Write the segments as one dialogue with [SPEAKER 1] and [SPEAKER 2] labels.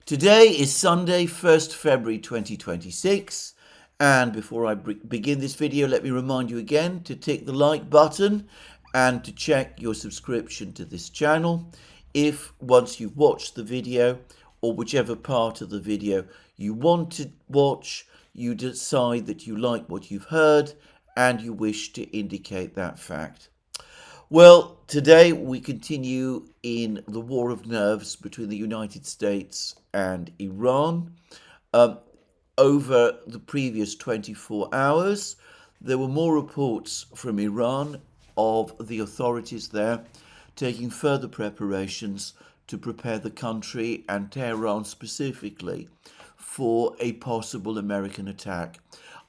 [SPEAKER 1] Today is Sunday, 1st February 2026, and before I begin this video, let me remind you again to tick the like button and to check your subscription to this channel. If once you've watched the video, or whichever part of the video you want to watch, you decide that you like what you've heard and you wish to indicate that fact. Well, today we continue in the war of nerves between the United States and Iran. Over the previous 24 hours, there were more reports from Iran of the authorities there taking further preparations to prepare the country and Tehran specifically for a possible American attack.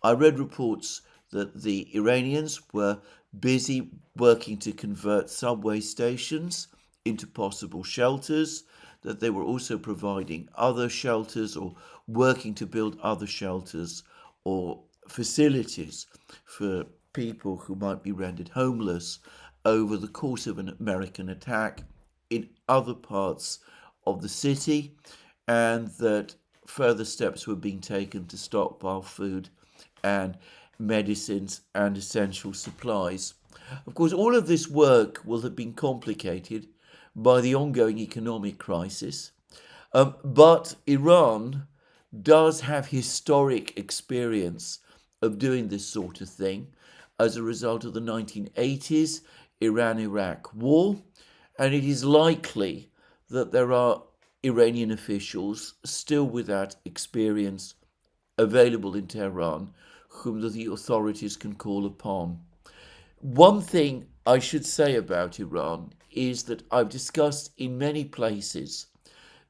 [SPEAKER 1] I read reports that the Iranians were busy working to convert subway stations into possible shelters, that they were also providing other shelters or working to build other shelters or facilities for people who might be rendered homeless over the course of an American attack in other parts of the city, and that further steps were being taken to stockpile food and medicines and essential supplies. Of course, all of this work will have been complicated by the ongoing economic crisis, but Iran does have historic experience of doing this sort of thing as a result of the 1980s Iran-Iraq war, and it is likely that there are Iranian officials still with that experience available in Tehran whom the authorities can call upon. One thing I should say about Iran is that I've discussed in many places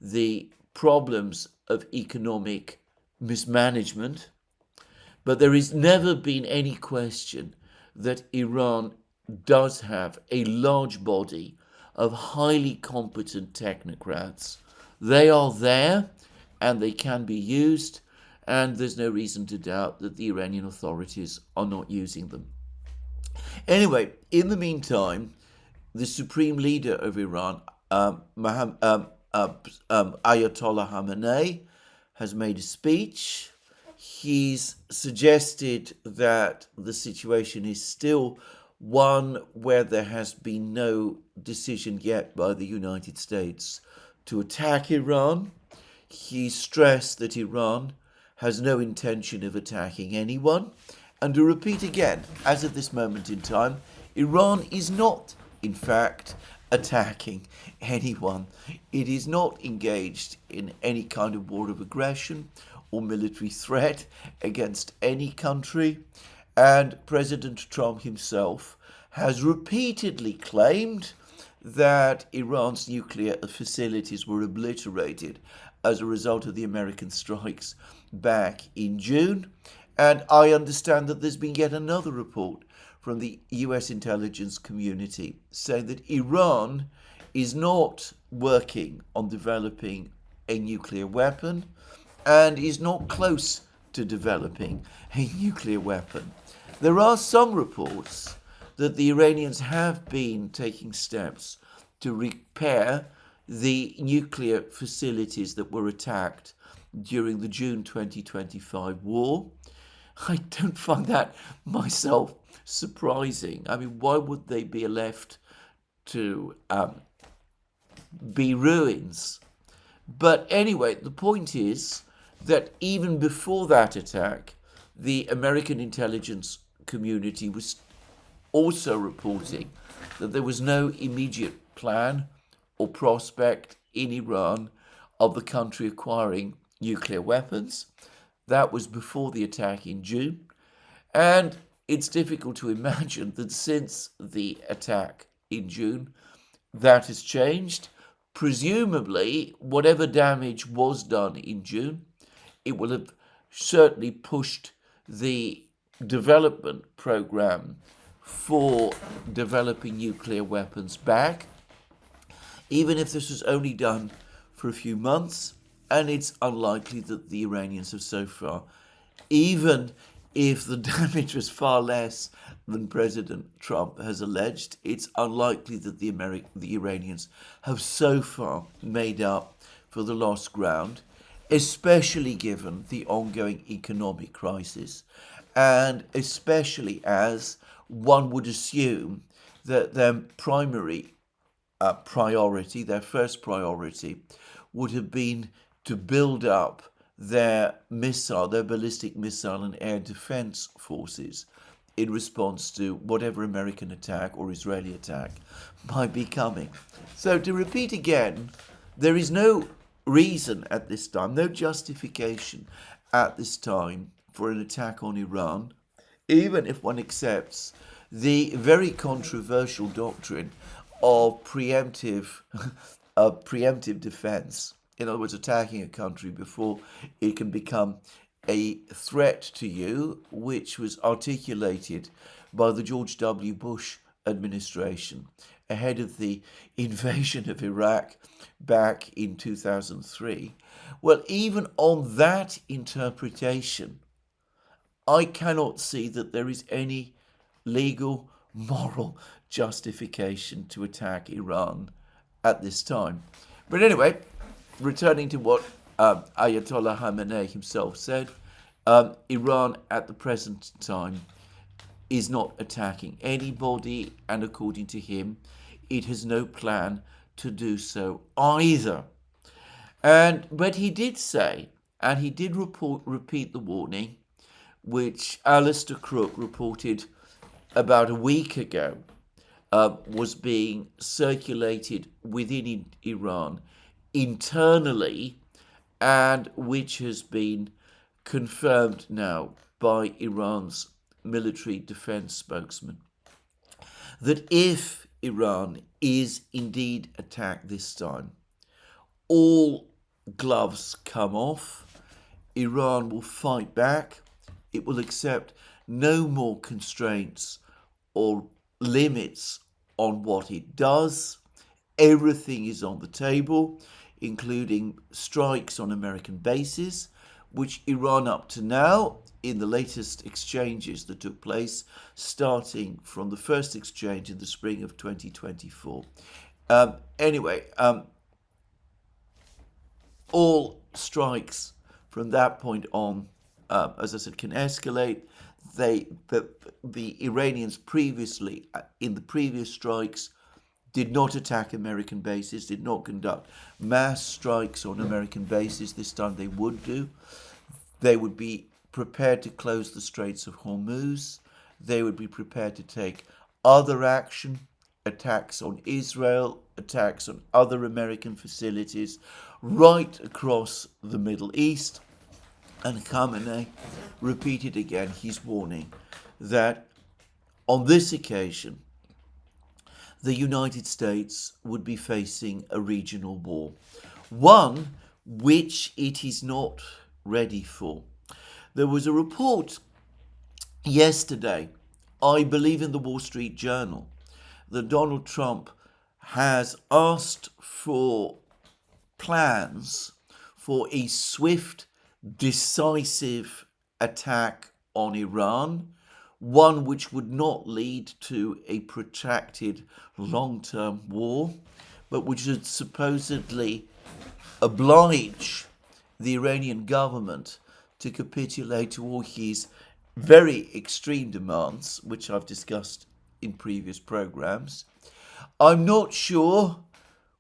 [SPEAKER 1] the problems of economic mismanagement, but there has never been any question that Iran does have a large body of highly competent technocrats. They are there and they can be used, and there's no reason to doubt that the Iranian authorities are not using them. Anyway, in the meantime, the supreme leader of Iran, Ayatollah Khamenei, has made a speech. He's suggested that the situation is still one where there has been no decision yet by the United States to attack Iran. He stressed that Iran has no intention of attacking anyone. And to repeat again, as of this moment in time, Iran is not, in fact, attacking anyone. It is not engaged in any kind of war of aggression or military threat against any country. And President Trump himself has repeatedly claimed that Iran's nuclear facilities were obliterated as a result of the American strikes back in June. And I understand that there's been yet another report from the US intelligence community saying that Iran is not working on developing a nuclear weapon and is not close to developing a nuclear weapon. There are some reports that the Iranians have been taking steps to repair the nuclear facilities that were attacked during the June 2025 war. I don't find that myself surprising. I mean, why would they be left to be ruins? But anyway, the point is that even before that attack, the American intelligence community was also reporting that there was no immediate plan or prospect in Iran of the country acquiring nuclear weapons. That was before the attack in June. And it's difficult to imagine that since the attack in June, that has changed. Presumably, whatever damage was done in June, it will have certainly pushed the development program for developing nuclear weapons back, even if this was only done for a few months. And it's unlikely that the Iranians have so far, even if the damage was far less than President Trump has alleged, it's unlikely that the Iranians have so far made up for the lost ground. especially given the ongoing economic crisis, and especially as one would assume that their primary priority, their first priority, would have been to build up their ballistic missile and air defense forces in response to whatever American attack or Israeli attack might be coming. So to repeat again, there is no reason at this time, no justification at this time for an attack on Iran, even if one accepts the very controversial doctrine of preemptive defense. In other words, attacking a country before it can become a threat to you, which was articulated by the George W. Bush administration ahead of the invasion of Iraq back in 2003. Well, even on that interpretation, I cannot see that there is any legal, moral justification to attack Iran at this time. But anyway, returning to what Ayatollah Khamenei himself said, Iran at the present time is not attacking anybody, and according to him, it has no plan to do so either. But he did say, and he did repeat the warning, which Alistair Crook reported about a week ago, was being circulated within Iran internally, and which has been confirmed now by Iran's military defense spokesman, that if Iran is indeed attacked this time, all gloves come off, Iran will fight back, it will accept no more constraints or limits on what it does. Everything is on the table, including strikes on American bases, which Iran up to now, in the latest exchanges that took place, starting from the first exchange in the spring of 2024. All strikes from that point on, as I said, can escalate. The Iranians previously, in the previous strikes, did not attack American bases, did not conduct mass strikes on American bases. This time they would do. They would be prepared to close the Straits of Hormuz. They would be prepared to take other action, attacks on Israel, attacks on other American facilities, right across the Middle East. And Khamenei repeated again his warning that on this occasion, the United States would be facing a regional war, one which it is not ready for. There was a report yesterday, I believe in the Wall Street Journal, that Donald Trump has asked for plans for a swift, decisive attack on Iran, one which would not lead to a protracted long-term war, but which would supposedly oblige the Iranian government to capitulate to all his very extreme demands, which I've discussed in previous programs. I'm not sure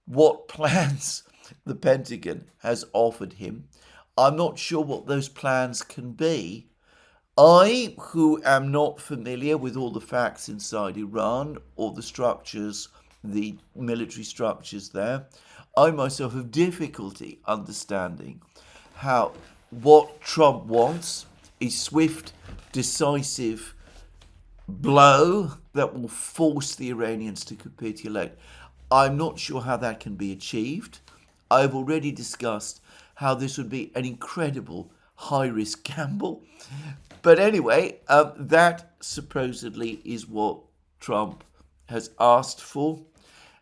[SPEAKER 1] what plans the Pentagon has offered him. I'm not sure what those plans can be. I, who am not familiar with all the facts inside Iran or the structures, the military structures there, I myself have difficulty understanding how what Trump wants, a swift, decisive blow that will force the Iranians to capitulate. I'm not sure how that can be achieved. I've already discussed how this would be an incredible high-risk gamble. But anyway, that supposedly is what Trump has asked for.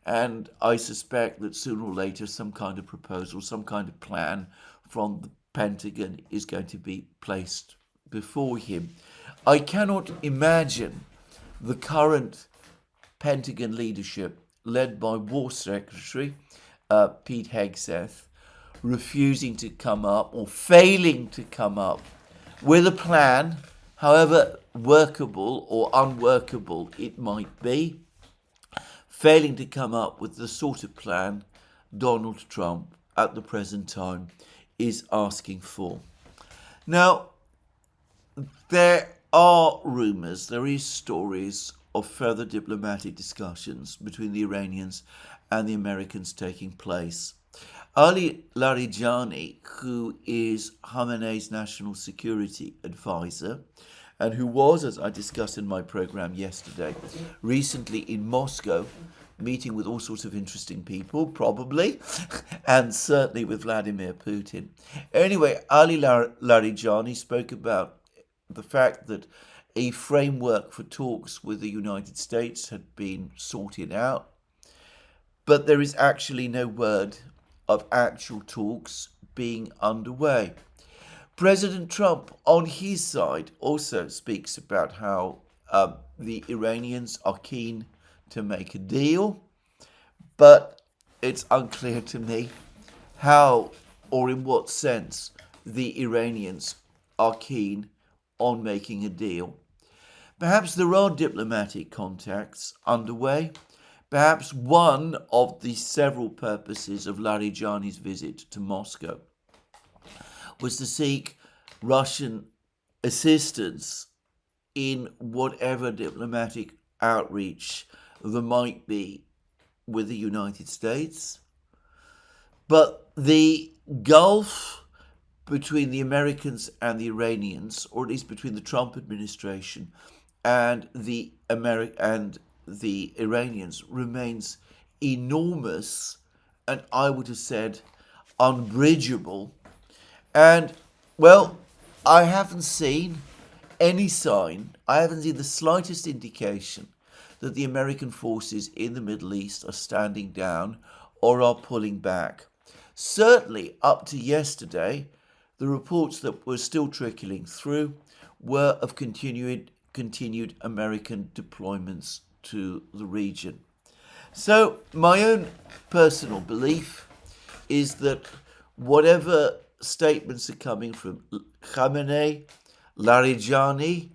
[SPEAKER 1] And I suspect that sooner or later some kind of proposal, some kind of plan from the Pentagon is going to be placed before him. I cannot imagine the current Pentagon leadership, led by War Secretary Pete Hegseth, refusing to come up or failing to come up with a plan, however workable or unworkable it might be, failing to come up with the sort of plan Donald Trump at the present time is asking for. Now, there are rumours, there is stories of further diplomatic discussions between the Iranians and the Americans taking place. Ali Larijani, who is Khamenei's national security advisor, and who was, as I discussed in my program yesterday, recently in Moscow, meeting with all sorts of interesting people, probably, and certainly with Vladimir Putin. Anyway, Ali Larijani spoke about the fact that a framework for talks with the United States had been sorted out, but there is actually no word of actual talks being underway. President Trump, on his side, also speaks about how the Iranians are keen to make a deal, but it's unclear to me how or in what sense the Iranians are keen on making a deal. Perhaps there are diplomatic contacts underway. Perhaps one of the several purposes of Larijani's visit to Moscow was to seek Russian assistance in whatever diplomatic outreach there might be with the United States. But the gulf between the Americans and the Iranians, or at least between the Trump administration and the Iranians, remains enormous, and I would have said unbridgeable. And, well, I haven't seen any sign, I haven't seen the slightest indication that the American forces in the Middle East are standing down or are pulling back. Certainly, up to yesterday, the reports that were still trickling through were of continued American deployments to the region. So, my own personal belief is that whatever statements are coming from Khamenei, Larijani,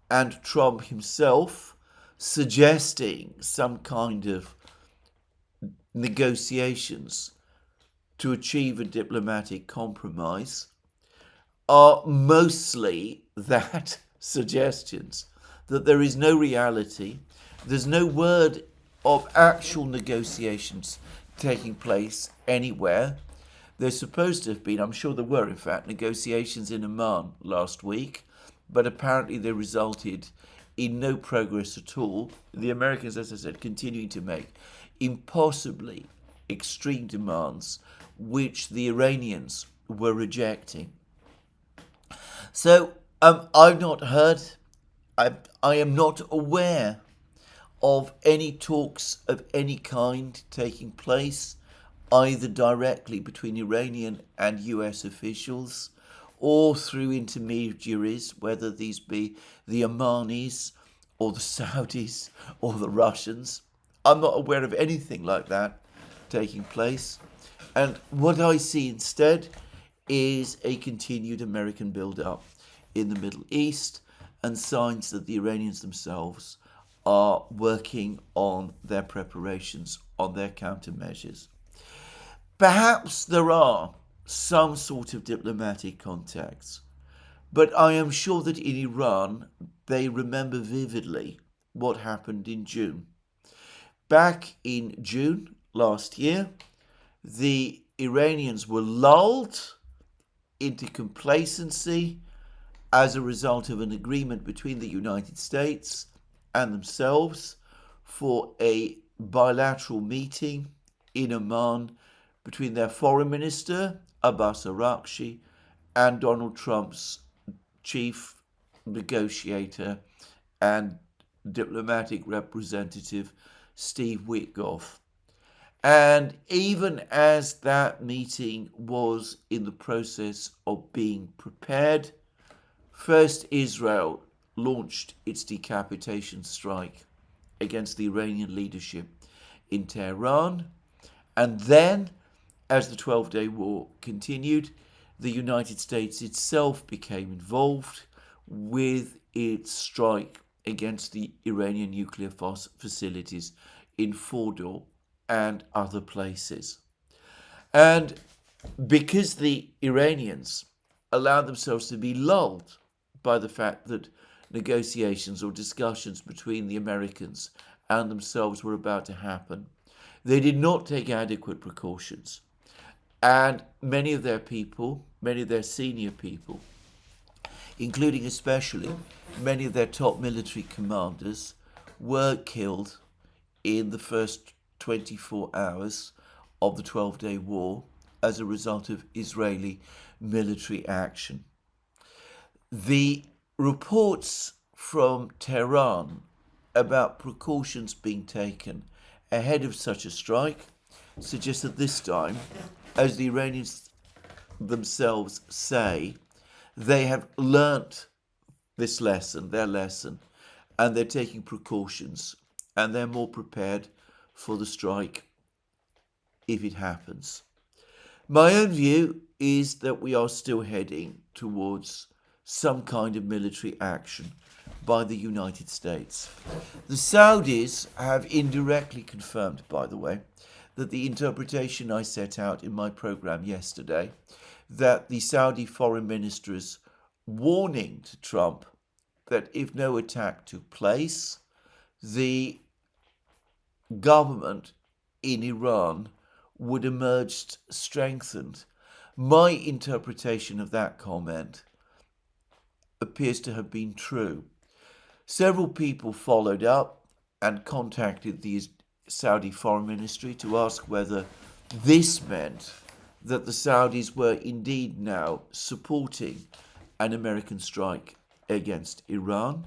[SPEAKER 1] and Trump himself suggesting some kind of negotiations to achieve a diplomatic compromise are mostly that suggestions, that there is no reality, there's no word of actual negotiations taking place anywhere. There's supposed to have been, I'm sure there were in fact, negotiations in Oman last week, but apparently they resulted in no progress at all. The Americans, as I said, continuing to make impossibly extreme demands, which the Iranians were rejecting. So I've not heard, I am not aware of any talks of any kind taking place, either directly between Iranian and US officials or through intermediaries, whether these be the Omanis or the Saudis or the Russians. I'm not aware of anything like that taking place. And what I see instead is a continued American build-up in the Middle East and signs that the Iranians themselves are working on their preparations, on their countermeasures. Perhaps there are some sort of diplomatic contacts, but I am sure that in Iran they remember vividly what happened in June. Back in June last year, the Iranians were lulled into complacency as a result of an agreement between the United States and themselves for a bilateral meeting in Oman between their foreign minister, Abbas Araghchi, and Donald Trump's chief negotiator and diplomatic representative, Steve Witkoff. And even as that meeting was in the process of being prepared, first Israel launched its decapitation strike against the Iranian leadership in Tehran, and then as the 12-day war continued, the United States itself became involved with its strike against the Iranian nuclear facilities in Fordow and other places. And because the Iranians allowed themselves to be lulled by the fact that negotiations or discussions between the Americans and themselves were about to happen, they did not take adequate precautions. And many of their people, many of their senior people, including especially many of their top military commanders, were killed in the first 24 hours of the 12-day war as a result of Israeli military action. The reports from Tehran about precautions being taken ahead of such a strike suggest that this time, as the Iranians themselves say, they have learnt this lesson, their lesson, and they're taking precautions, and they're more prepared for the strike if it happens. My own view is that we are still heading towards some kind of military action by the United States. The Saudis have indirectly confirmed, by the way, that the interpretation I set out in my program yesterday, that the Saudi foreign minister's warning to Trump that if no attack took place, the government in Iran would emerge strengthened. My interpretation of that comment appears to have been true. Several people followed up and contacted the Saudi Foreign Ministry to ask whether this meant that the Saudis were indeed now supporting an American strike against Iran.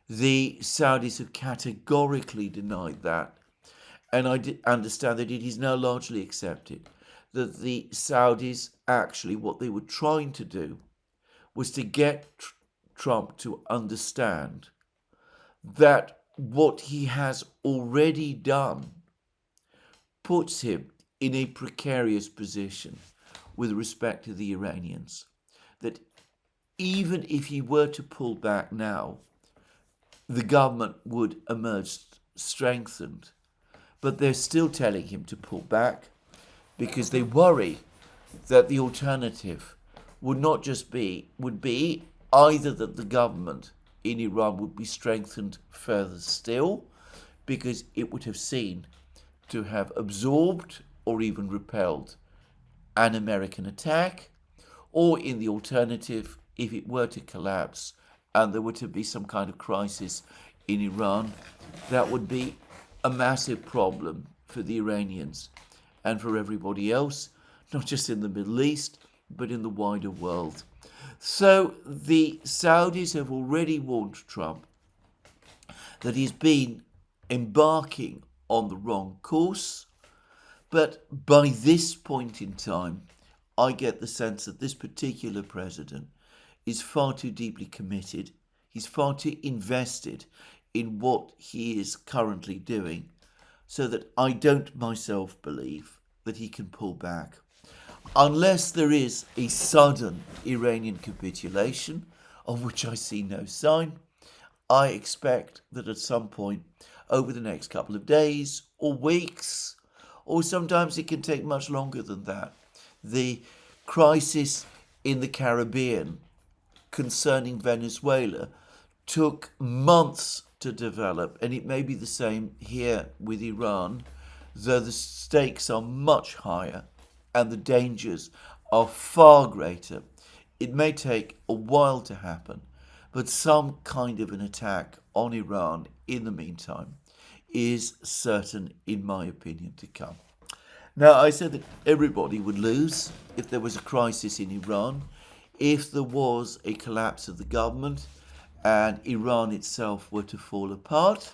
[SPEAKER 1] The Saudis have categorically denied that, and I understand that it is now largely accepted that the Saudis actually, what they were trying to do was to get Trump to understand that what he has already done puts him in a precarious position with respect to the Iranians. That even if he were to pull back now, the government would emerge strengthened. But they're still telling him to pull back because they worry that the alternative would be either that the government in Iran would be strengthened further still because it would have seen to have absorbed or even repelled an American attack, or in the alternative, if it were to collapse and there were to be some kind of crisis in Iran, that would be a massive problem for the Iranians and for everybody else, not just in the Middle East, but in the wider world. So the Saudis have already warned Trump that he's been embarking on the wrong course, but by this point in time, I get the sense that this particular president is far too deeply committed. He's far too invested in what he is currently doing, so that I don't myself believe that he can pull back. Unless there is a sudden Iranian capitulation, of which I see no sign, I expect that at some point over the next couple of days or weeks, or sometimes it can take much longer than that, the crisis in the Caribbean concerning Venezuela took months to develop, and it may be the same here with Iran, though the stakes are much higher and the dangers are far greater. It may take a while to happen, but some kind of an attack on Iran in the meantime is certain, in my opinion, to come. Now, I said that everybody would lose if there was a crisis in Iran, if there was a collapse of the government and Iran itself were to fall apart.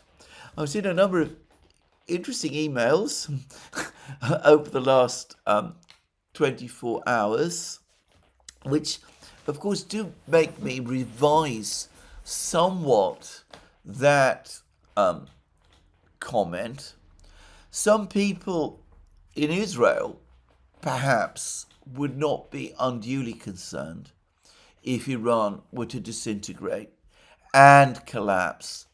[SPEAKER 1] I've seen a number of interesting emails over the last 24 hours, which of course do make me revise somewhat that comment. Some people in Israel perhaps would not be unduly concerned if Iran were to disintegrate and collapse.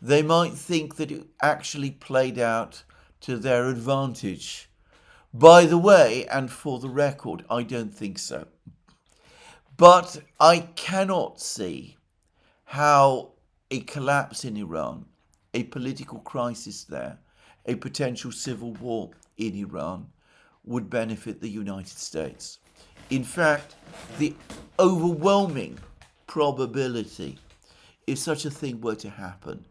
[SPEAKER 1] They might think that it actually played out to their advantage. By the way, and for the record, I don't think so. But I cannot see how a collapse in Iran, a political crisis there, a potential civil war in Iran would benefit the United States. In fact, the overwhelming probability, if such a thing were to happen,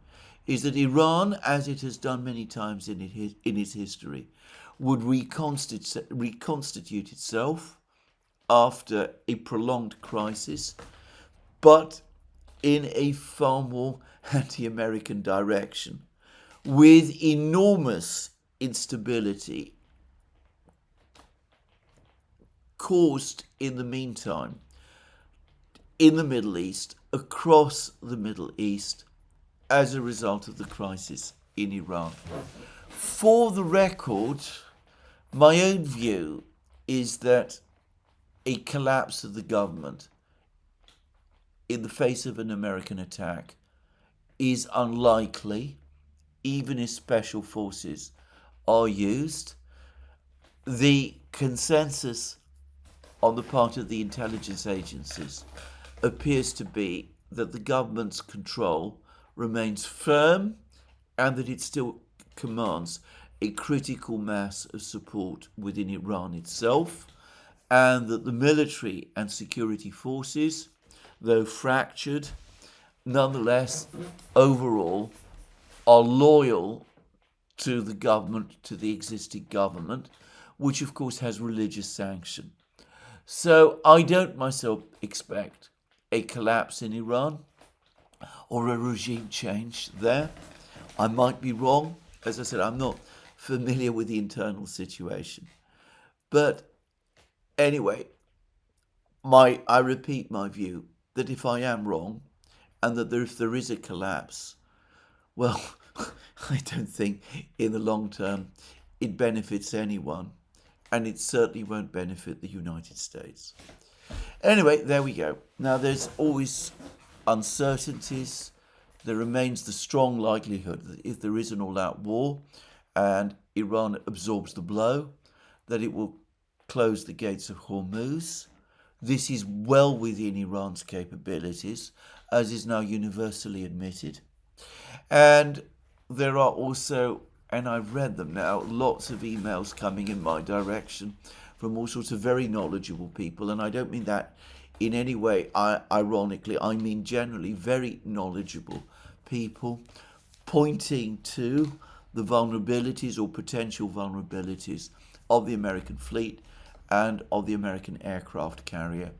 [SPEAKER 1] is that Iran, as it has done many times in its history, would reconstitute itself after a prolonged crisis, but in a far more anti-American direction, with enormous instability caused in the meantime in the Middle East, across the Middle East, as a result of the crisis in Iran. For the record, my own view is that a collapse of the government in the face of an American attack is unlikely, even if special forces are used. The consensus on the part of the intelligence agencies appears to be that the government's control remains firm and that it still commands a critical mass of support within Iran itself, and that the military and security forces, though fractured, nonetheless, overall, are loyal to the government, to the existing government, which of course has religious sanction. So I don't myself expect a collapse in Iran or a regime change there. I might be wrong. As I said, I'm not familiar with the internal situation. But anyway, I repeat my view that if I am wrong and that if there is a collapse, well, I don't think in the long term it benefits anyone, and it certainly won't benefit the United States. Anyway, there we go. Now, there's always uncertainties. There remains the strong likelihood that if there is an all-out war and Iran absorbs the blow, that it will close the gates of Hormuz. This is well within Iran's capabilities, as is now universally admitted. And there are also, and I've read them now, lots of emails coming in my direction from all sorts of very knowledgeable people, and I don't mean that in any way ironically, I mean generally very knowledgeable people pointing to the vulnerabilities or potential vulnerabilities of the American fleet and of the American aircraft carrier.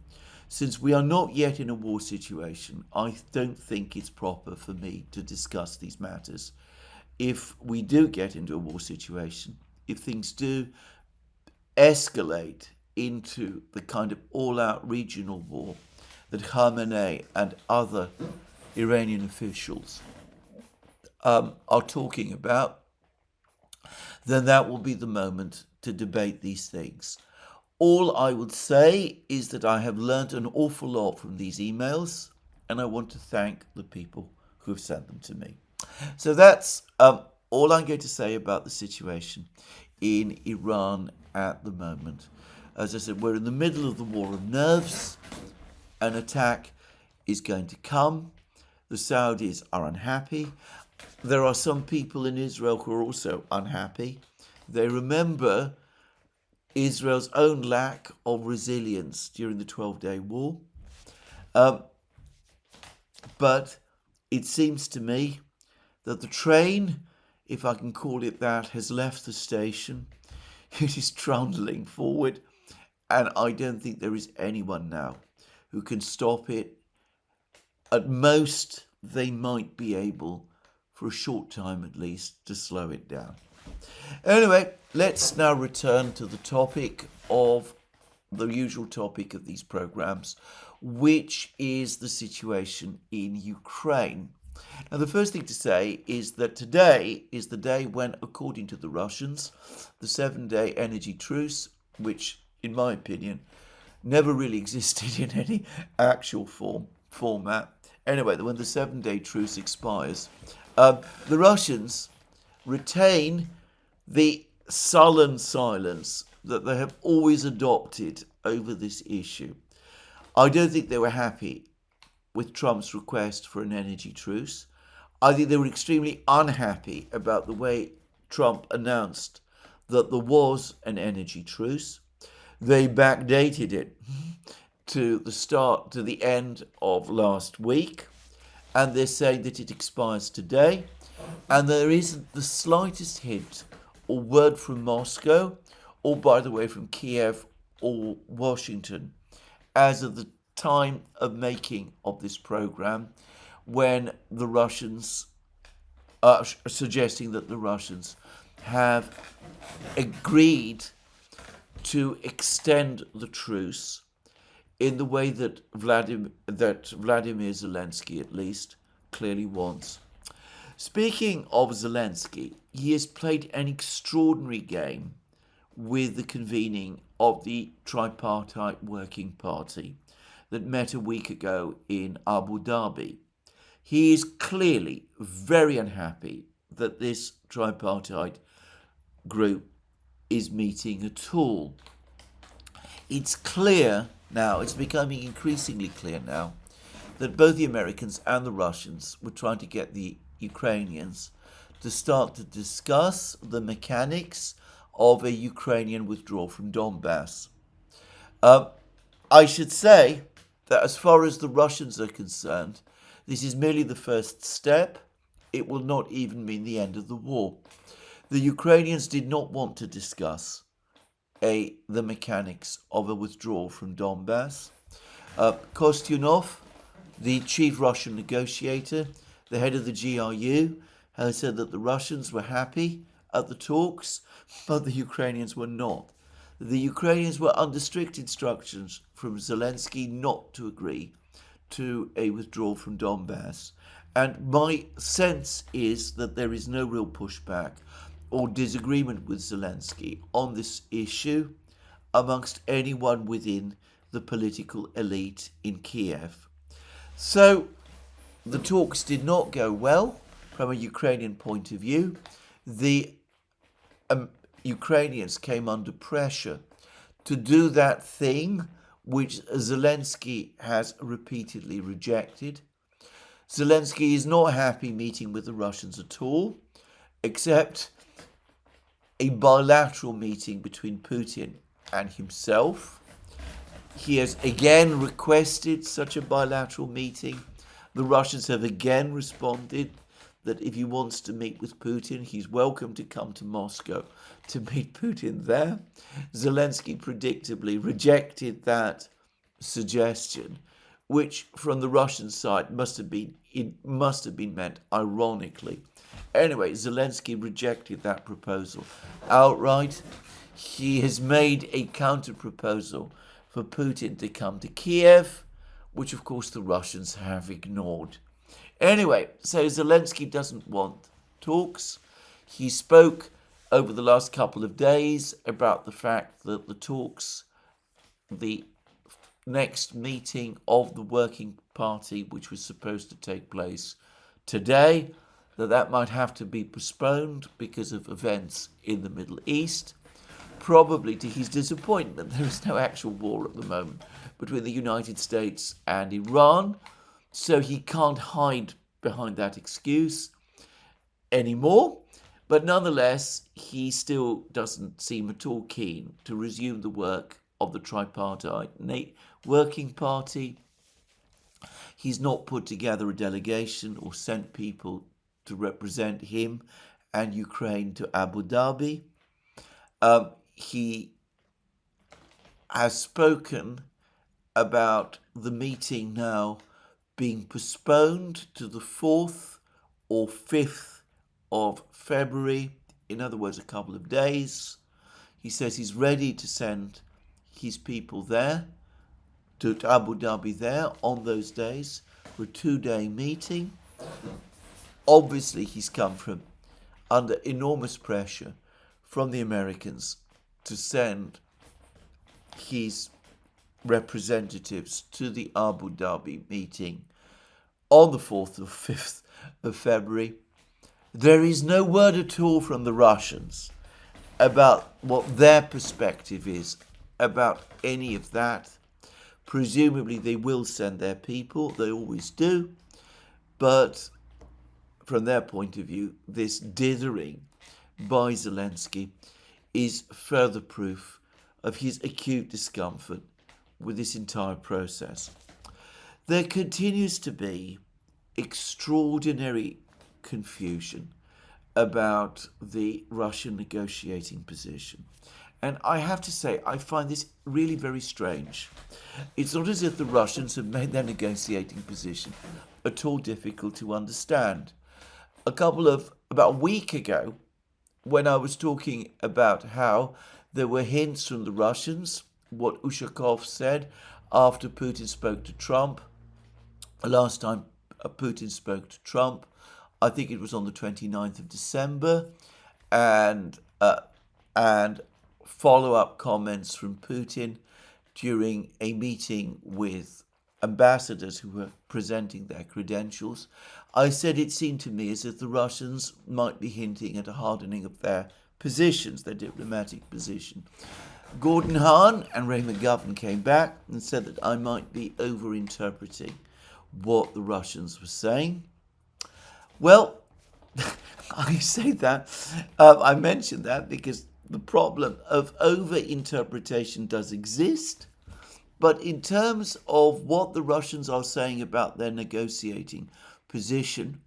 [SPEAKER 1] Since we are not yet in a war situation, I don't think it's proper for me to discuss these matters. If we do get into a war situation, if things do escalate into the kind of all-out regional war that Khamenei and other Iranian officials are talking about, then that will be the moment to debate these things. All I would say is that I have learned an awful lot from these emails, and I want to thank the people who have sent them to me. So that's all I'm going to say about the situation in Iran at the moment. As I said, we're in the middle of the war of nerves. An attack is going to come. The Saudis are unhappy. There are some people in Israel who are also unhappy. They remember Israel's own lack of resilience during the 12-day war. But it seems to me that the train, if I can call it that, has left the station. It is trundling forward, and I don't think there is anyone now who can stop it. At most, they might be able, for a short time at least, to slow it down. Anyway, let's now return to the topic of the usual topic of these programs, which is the situation in Ukraine. Now, the first thing to say is that today is the day when, according to the Russians, the 7-day energy truce which, in my opinion, never really existed in any actual format. Anyway, when the 7-day truce expires, the Russians retain the sullen silence that they have always adopted over this issue. I don't think they were happy with Trump's request for an energy truce. I think they were extremely unhappy about the way Trump announced that there was an energy truce. They backdated it to the end of last week, and they're saying that it expires today, and there isn't the slightest hint or word from Moscow, or by the way from Kiev or Washington, as of the time of making of this program, when the Russians are suggesting that the Russians have agreed to extend the truce in the way that Vladimir Zelensky, at least, clearly wants. Speaking of Zelensky, he has played an extraordinary game with the convening of the tripartite working party that met a week ago in Abu Dhabi. He is clearly very unhappy that this tripartite group is meeting at all. It's clear now, it's becoming increasingly clear now, that both the Americans and the Russians were trying to get the Ukrainians to start to discuss the mechanics of a Ukrainian withdrawal from Donbass. I should say that as far as the Russians are concerned, this is merely the first step. It will not even mean the end of the war. The Ukrainians did not want to discuss the mechanics of a withdrawal from Donbass. Kostyunov, the chief Russian negotiator, the head of the GRU, has said that the Russians were happy at the talks, but the Ukrainians were not. The Ukrainians were under strict instructions from Zelenskiy not to agree to a withdrawal from Donbass. And my sense is that there is no real pushback or disagreement with Zelenskiy on this issue amongst anyone within the political elite in Kiev. So the talks did not go well from a Ukrainian point of view. The Ukrainians came under pressure to do that thing which Zelensky has repeatedly rejected. Zelensky is not happy meeting with the Russians at all, except a bilateral meeting between Putin and himself. He has again requested such a bilateral meeting. The Russians have again responded that if he wants to meet with Putin, he's welcome to come to Moscow to meet Putin there. Zelensky predictably rejected that suggestion, which from the Russian side must have been meant ironically. Anyway, Zelensky rejected that proposal outright. He has made a counter-proposal for Putin to come to Kiev, which of course the Russians have ignored. Anyway, so Zelensky doesn't want talks. He spoke over the last couple of days about the fact that the talks, the next meeting of the Working Party, which was supposed to take place today, that might have to be postponed because of events in the Middle East. Probably to his disappointment, there is no actual war at the moment between the United States and Iran, so he can't hide behind that excuse anymore. But nonetheless, he still doesn't seem at all keen to resume the work of the tripartite working party. He's not put together a delegation or sent people to represent him and Ukraine to Abu Dhabi. He has spoken about the meeting now being postponed to the 4th or 5th of February, in other words, a couple of days. He says he's ready to send his people there, to Abu Dhabi there on those days for a 2-day meeting. Obviously, he's come from under enormous pressure from the Americans to send his representatives to the Abu Dhabi meeting on the 4th or 5th of February, there is no word at all from the Russians about what their perspective is about any of that. Presumably they will send their people, they always do, but from their point of view, this dithering by Zelensky is further proof of his acute discomfort with this entire process. There continues to be extraordinary confusion about the Russian negotiating position. And I have to say, I find this really very strange. It's not as if the Russians have made their negotiating position at all difficult to understand. About a week ago, when I was talking about how there were hints from the Russians, what Ushakov said after Putin spoke to Trump, last time Putin spoke to Trump, I think it was on the 29th of December, and follow-up comments from Putin during a meeting with ambassadors who were presenting their credentials. I said it seemed to me as if the Russians might be hinting at a hardening of their positions, their diplomatic position. Gordon Hahn and Ray McGovern came back and said that I might be overinterpreting what the Russians were saying. Well, I say that, I mentioned that because the problem of overinterpretation does exist, but in terms of what the Russians are saying about their negotiating position,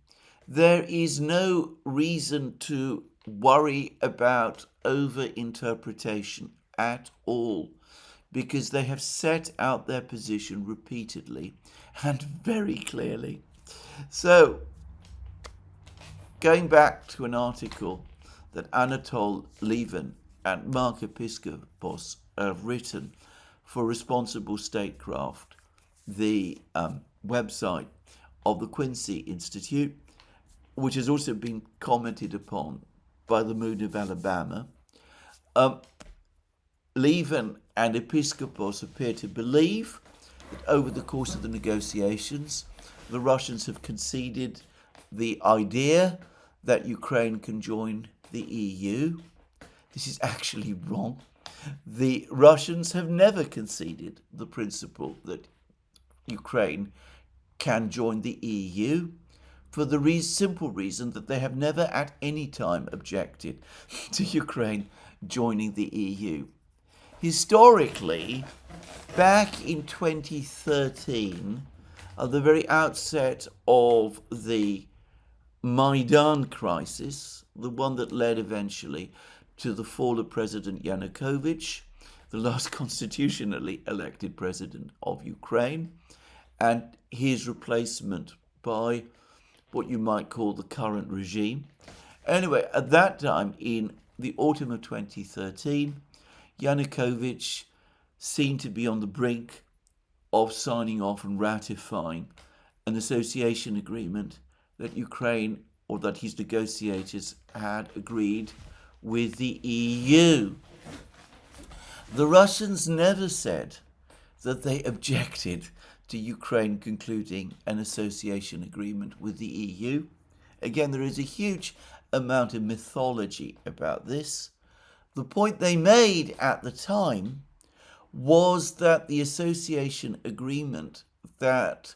[SPEAKER 1] there is no reason to worry about overinterpretation at all, because they have set out their position repeatedly and very clearly. So, going back to an article that Anatol Lieven and Mark Peskov have written for Responsible Statecraft, the website of the Quincy Institute, which has also been commented upon by the Moon of Alabama. Lieven and Episcopos appear to believe that over the course of the negotiations, the Russians have conceded the idea that Ukraine can join the EU. This is actually wrong. The Russians have never conceded the principle that Ukraine can join the EU for the simple reason that they have never at any time objected to Ukraine joining the EU. Historically, back in 2013, at the very outset of the Maidan crisis, the one that led eventually to the fall of President Yanukovych, the last constitutionally elected president of Ukraine, and his replacement by what you might call the current regime. Anyway, at that time, in the autumn of 2013, Yanukovych seemed to be on the brink of signing off and ratifying an association agreement that Ukraine, or that his negotiators had agreed with the EU. The Russians never said that they objected to Ukraine concluding an association agreement with the EU. Again, there is a huge amount of mythology about this. The point they made at the time was that the association agreement that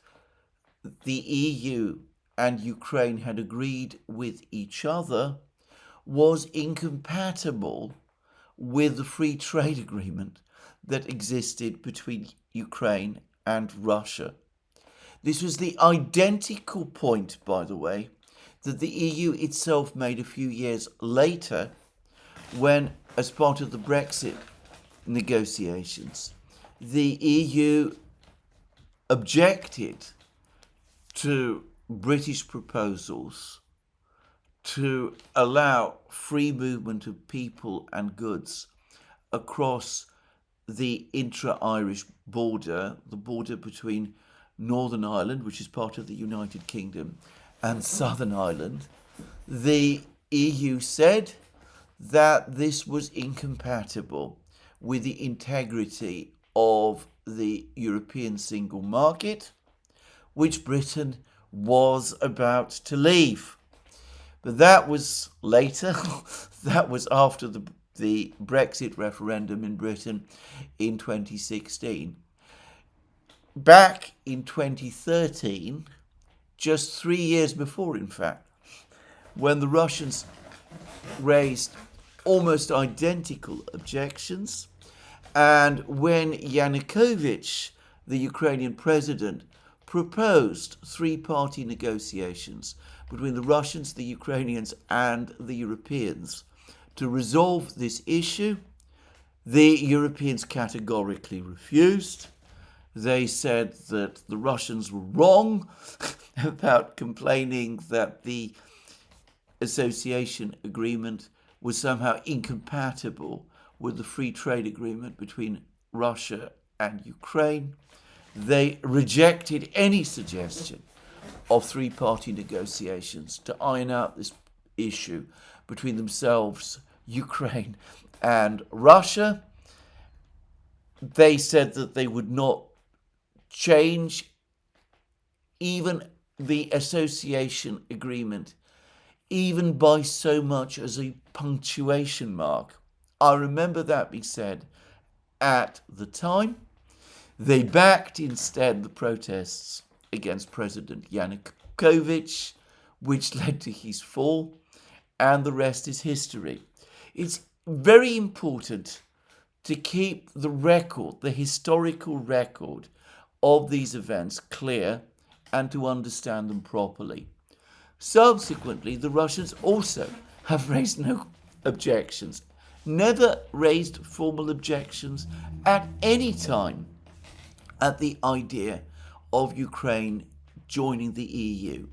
[SPEAKER 1] the EU and Ukraine had agreed with each other was incompatible with the free trade agreement that existed between Ukraine and Russia. This was the identical point, by the way, that the EU itself made a few years later when, as part of the Brexit negotiations, the EU objected to British proposals to allow free movement of people and goods across the intra-Irish border, the border between Northern Ireland, which is part of the United Kingdom, and Southern Ireland. The EU said that this was incompatible with the integrity of the European single market, which Britain was about to leave. But that was later. That was after the Brexit referendum in Britain in 2016. Back in 2013, just 3 years before, in fact, when the Russians raised almost identical objections, and when Yanukovych, the Ukrainian president, proposed three-party negotiations between the Russians, the Ukrainians, and the Europeans to resolve this issue, the Europeans categorically refused. They said that the Russians were wrong about complaining that the association agreement was somehow incompatible with the free trade agreement between Russia and Ukraine. They rejected any suggestion of three-party negotiations to iron out this issue between themselves, Ukraine, and Russia. They said that they would not change even the association agreement, even by so much as a punctuation mark. I remember that being said at the time. They backed instead the protests against President Yanukovych, which led to his fall, and the rest is history. It's very important to keep the record, the historical record of these events clear and to understand them properly. Subsequently, the Russians also have raised no objections, never raised formal objections at any time at the idea of Ukraine joining the EU.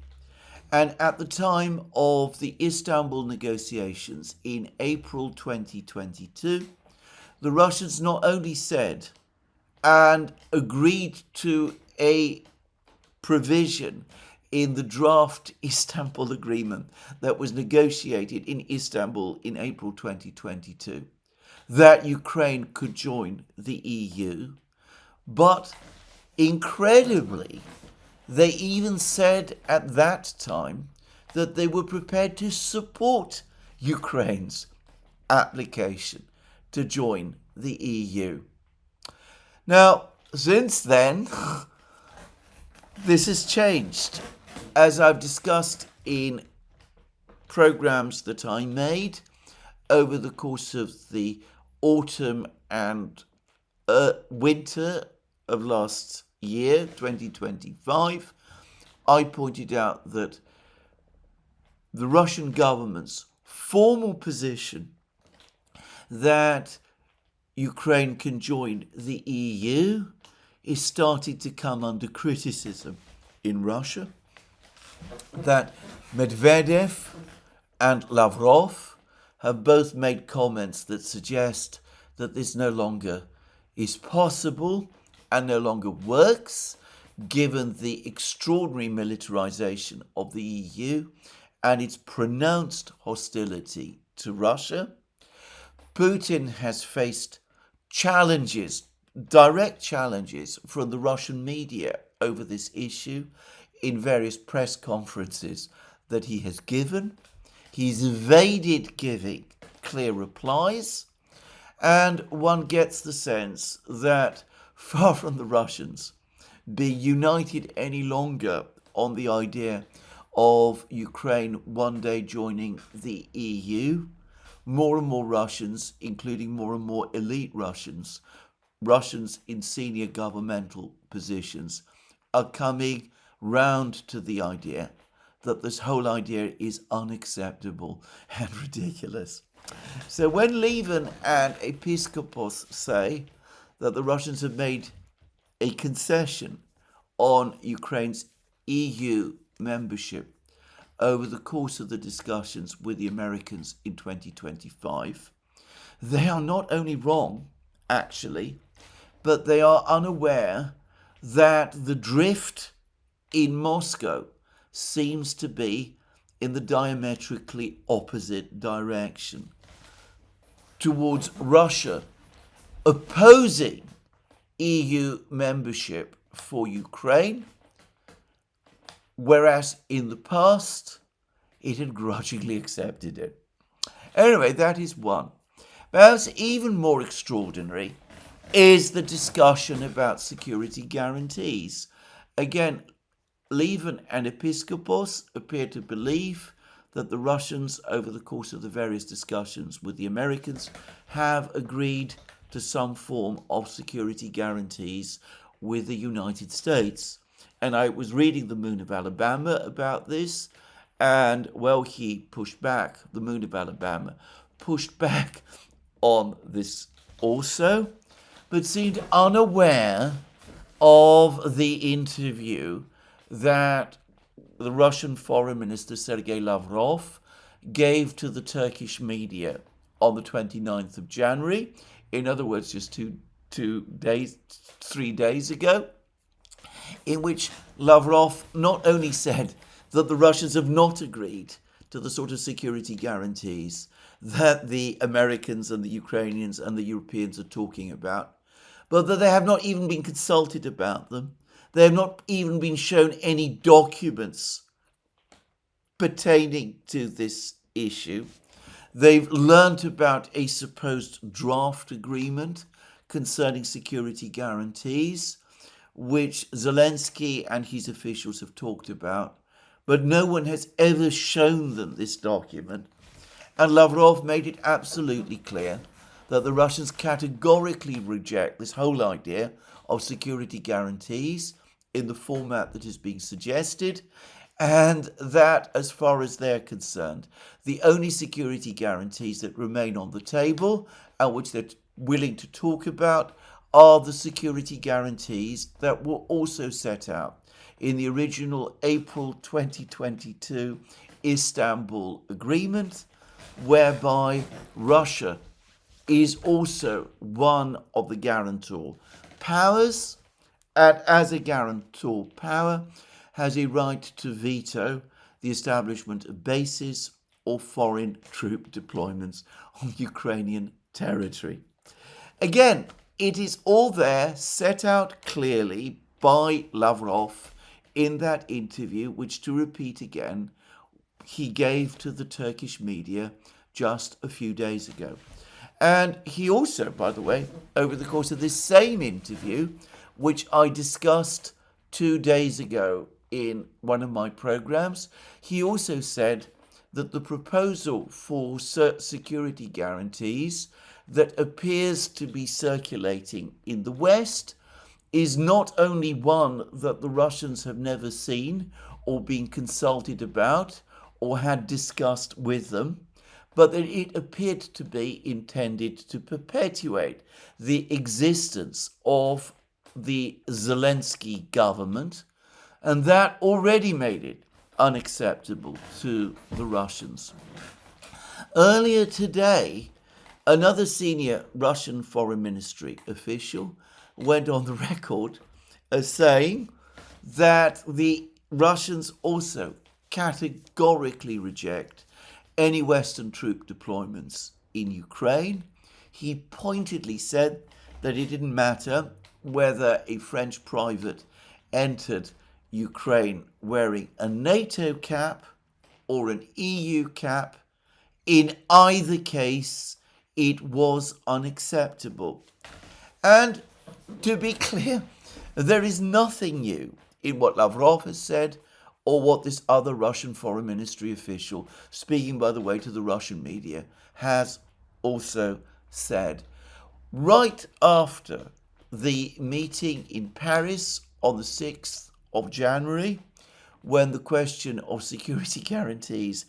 [SPEAKER 1] And at the time of the Istanbul negotiations in April 2022, the Russians not only said and agreed to a provision in the draft Istanbul agreement that was negotiated in Istanbul in April 2022, that Ukraine could join the EU, but incredibly, they even said at that time that they were prepared to support Ukraine's application to join the EU. Now, since then, this has changed. As I've discussed in programs that I made over the course of the autumn and winter of last year, 2025, I pointed out that the Russian government's formal position that Ukraine can join the EU is starting to come under criticism in Russia, that Medvedev and Lavrov have both made comments that suggest that this no longer is possible and no longer works, given the extraordinary militarization of the EU and its pronounced hostility to Russia. Putin has faced challenges, direct challenges from the Russian media over this issue in various press conferences that he has given. He's evaded giving clear replies, and one gets the sense that far from the Russians being united any longer on the idea of Ukraine one day joining the EU, more and more Russians, including more and more elite Russians in senior governmental positions, are coming round to the idea that this whole idea is unacceptable and ridiculous. So when Levin and Peskov say that the Russians have made a concession on Ukraine's EU membership over the course of the discussions with the Americans in 2025, they are not only wrong, actually, but they are unaware that the drift in Moscow seems to be in the diametrically opposite direction, towards Russia opposing EU membership for Ukraine, whereas in the past it had grudgingly accepted it. Anyway, that is one. Perhaps even more extraordinary is the discussion about security guarantees. Again, Levin and Peskov appear to believe that the Russians, over the course of the various discussions with the Americans, have agreed to some form of security guarantees with the United States. And I was reading the Moon of Alabama about this, and, well, he pushed back, the Moon of Alabama pushed back on this also, but seemed unaware of the interview that the Russian Foreign Minister Sergei Lavrov gave to the Turkish media on the 29th of January, in other words, just 3 days ago, in which Lavrov not only said that the Russians have not agreed to the sort of security guarantees that the Americans and the Ukrainians and the Europeans are talking about, but that they have not even been consulted about them. They have not even been shown any documents pertaining to this issue. They've learnt about a supposed draft agreement concerning security guarantees, which Zelensky and his officials have talked about, but no one has ever shown them this document. And Lavrov made it absolutely clear that the Russians categorically reject this whole idea of security guarantees in the format that is being suggested, and that, as far as they're concerned, the only security guarantees that remain on the table and which they're willing to talk about are the security guarantees that were also set out in the original April 2022 Istanbul Agreement, whereby Russia is also one of the guarantor powers, and as a guarantor power has a right to veto the establishment of bases or foreign troop deployments on Ukrainian territory. Again, it is all there, set out clearly by Lavrov in that interview, which, to repeat again, he gave to the Turkish media just a few days ago. And he also, by the way, over the course of this same interview, which I discussed 2 days ago in one of my programs, he also said that the proposal for security guarantees that appears to be circulating in the West is not only one that the Russians have never seen or been consulted about or had discussed with them, but that it appeared to be intended to perpetuate the existence of the Zelensky government, and that already made it unacceptable to the Russians. Earlier today, another senior Russian foreign ministry official went on the record as saying that the Russians also categorically reject any Western troop deployments in Ukraine. He pointedly said that it didn't matter whether a French private entered Ukraine wearing a NATO cap or an EU cap. In either case, it was unacceptable. And to be clear, there is nothing new in what Lavrov has said or what this other Russian foreign ministry official, speaking, by the way, to the Russian media, has also said. Right after the meeting in Paris on the 6th of January, when the question of security guarantees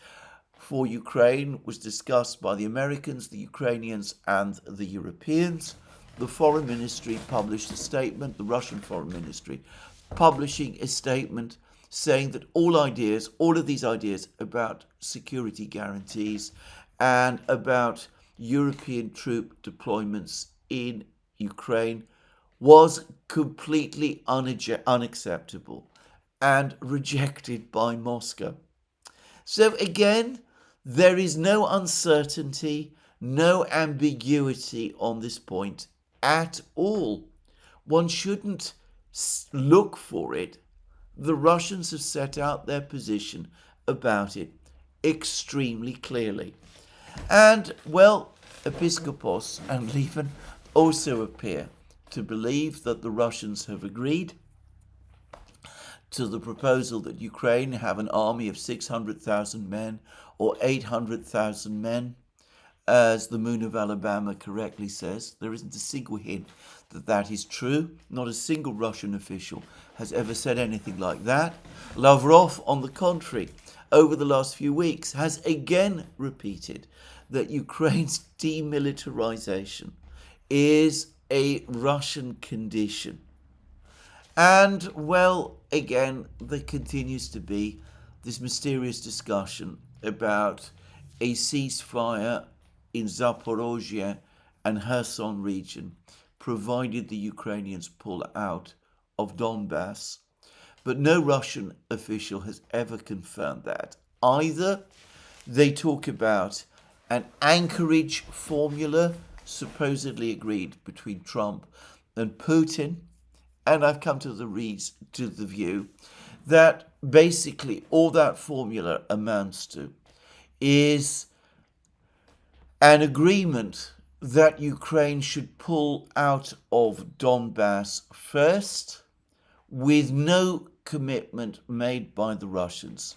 [SPEAKER 1] for Ukraine was discussed by the Americans, the Ukrainians, and the Europeans, the foreign ministry published a statement, the Russian foreign ministry, publishing a statement saying that all of these ideas about security guarantees and about European troop deployments in Ukraine was completely unacceptable and rejected by Moscow. So again, there is no uncertainty, no ambiguity on this point at all. One shouldn't look for it. The Russians have set out their position about it extremely clearly. And, well, Peskov and Lieven also appear to believe that the Russians have agreed to the proposal that Ukraine have an army of 600,000 men or 800,000 men. As the Moon of Alabama correctly says, there isn't a single hint that that is true. Not a single Russian official has ever said anything like that. Lavrov, on the contrary, over the last few weeks, has again repeated that Ukraine's demilitarization is a Russian condition. And, well, again, there continues to be this mysterious discussion about a ceasefire in Zaporozhye and Kherson region, provided the Ukrainians pull out of Donbass. But no Russian official has ever confirmed that. Either they talk about an anchorage formula supposedly agreed between Trump and Putin, and I've come to the view that basically all that formula amounts to is an agreement that Ukraine should pull out of Donbass first, with no commitment made by the Russians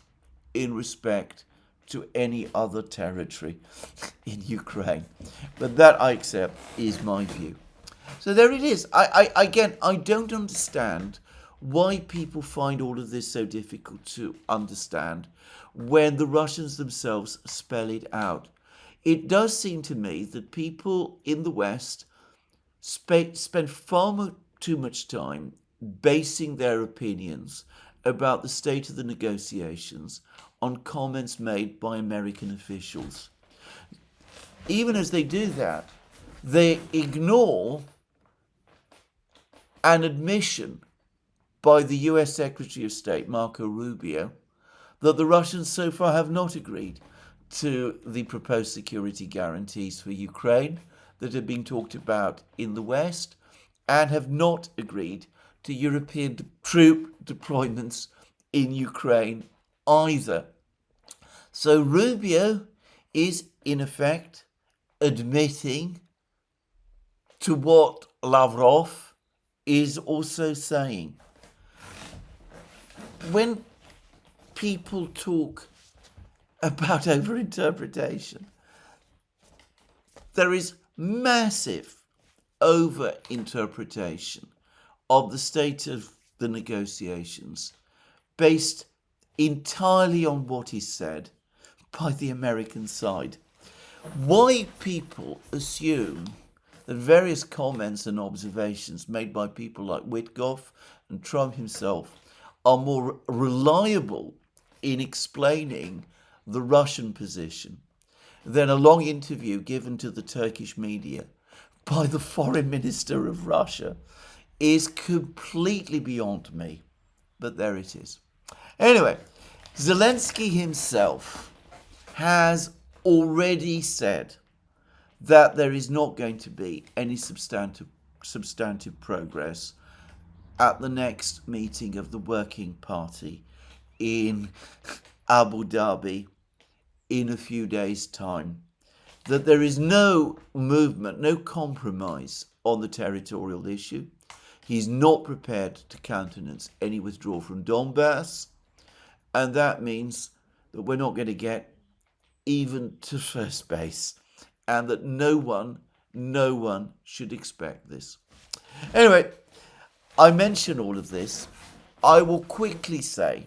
[SPEAKER 1] in respect to any other territory in Ukraine. But that, I accept, is my view. So there it is. I don't understand why people find all of this so difficult to understand when the Russians themselves spell it out. It does seem to me that people in the West spend far too much time basing their opinions about the state of the negotiations on comments made by American officials. Even as they do that, they ignore an admission by the US Secretary of State, Marco Rubio, that the Russians so far have not agreed to the proposed security guarantees for Ukraine that have been talked about in the West, and have not agreed to European troop deployments in Ukraine either. So Rubio is, in effect, admitting to what Lavrov is also saying. When people talk about overinterpretation, there is massive overinterpretation of the state of the negotiations based entirely on what is said by the American side. Why people assume that various comments and observations made by people like Witkoff and Trump himself are more reliable in explaining the Russian position than a long interview given to the Turkish media by the foreign minister of Russia is completely beyond me. But there it is. Anyway, Zelensky himself has already said that there is not going to be any substantive progress at the next meeting of the Working Party in Abu Dhabi in a few days' time, that there is no movement, no compromise on the territorial issue. He's not prepared to countenance any withdrawal from Donbass, and that means that we're not going to get even to first base, and that no one should expect this. Anyway, I mention all of this. I will quickly say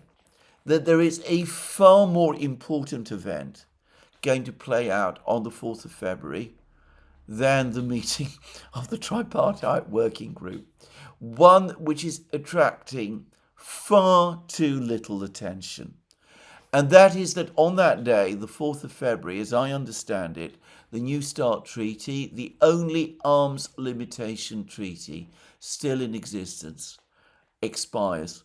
[SPEAKER 1] that there is a far more important event going to play out on the 4th of February than the meeting of the tripartite working group. One which is attracting far too little attention. And that is that on that day, the 4th of February, as I understand it, the New START Treaty, the only arms limitation treaty still in existence, expires.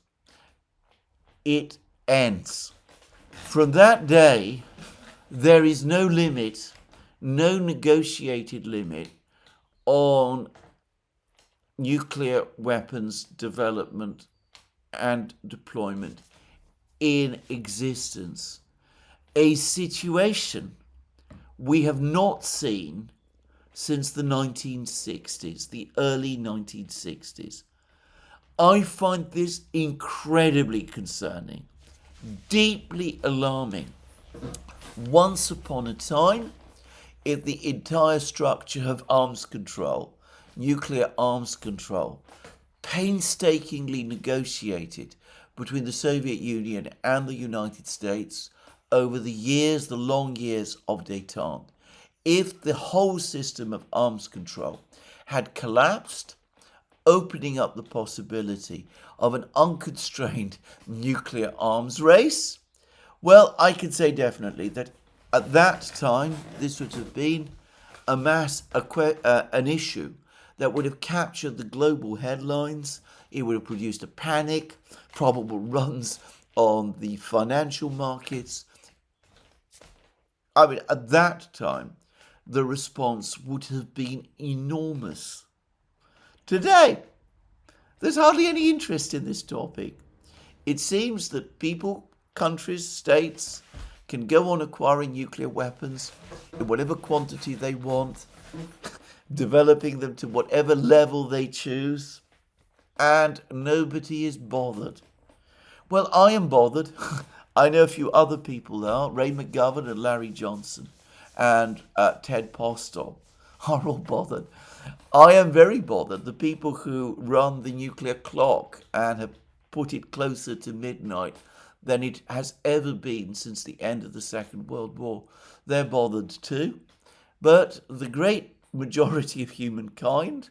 [SPEAKER 1] It ends. From that day, there is no limit, no negotiated limit on nuclear weapons development and deployment in existence. A situation we have not seen since the 1960s, the early 1960s. I find this incredibly concerning, deeply alarming. Once upon a time, if the entire structure of arms control, nuclear arms control, painstakingly negotiated between the Soviet Union and the United States over the years, the long years of détente, if the whole system of arms control had collapsed, opening up the possibility of an unconstrained nuclear arms race, well, I can say definitely that at that time this would have been an issue that would have captured the global headlines. It would have produced a panic, probable runs on the financial markets. I mean, at that time, the response would have been enormous. Today, there's hardly any interest in this topic. It seems that people, countries, states can go on acquiring nuclear weapons in whatever quantity they want, developing them to whatever level they choose, and nobody is bothered. Well, I am bothered. I know a few other people are. Ray McGovern and Larry Johnson and Ted Postol are all bothered. I am very bothered. The people who run the nuclear clock and have put it closer to midnight than it has ever been since the end of the Second World War, they're bothered too. But the great majority of humankind,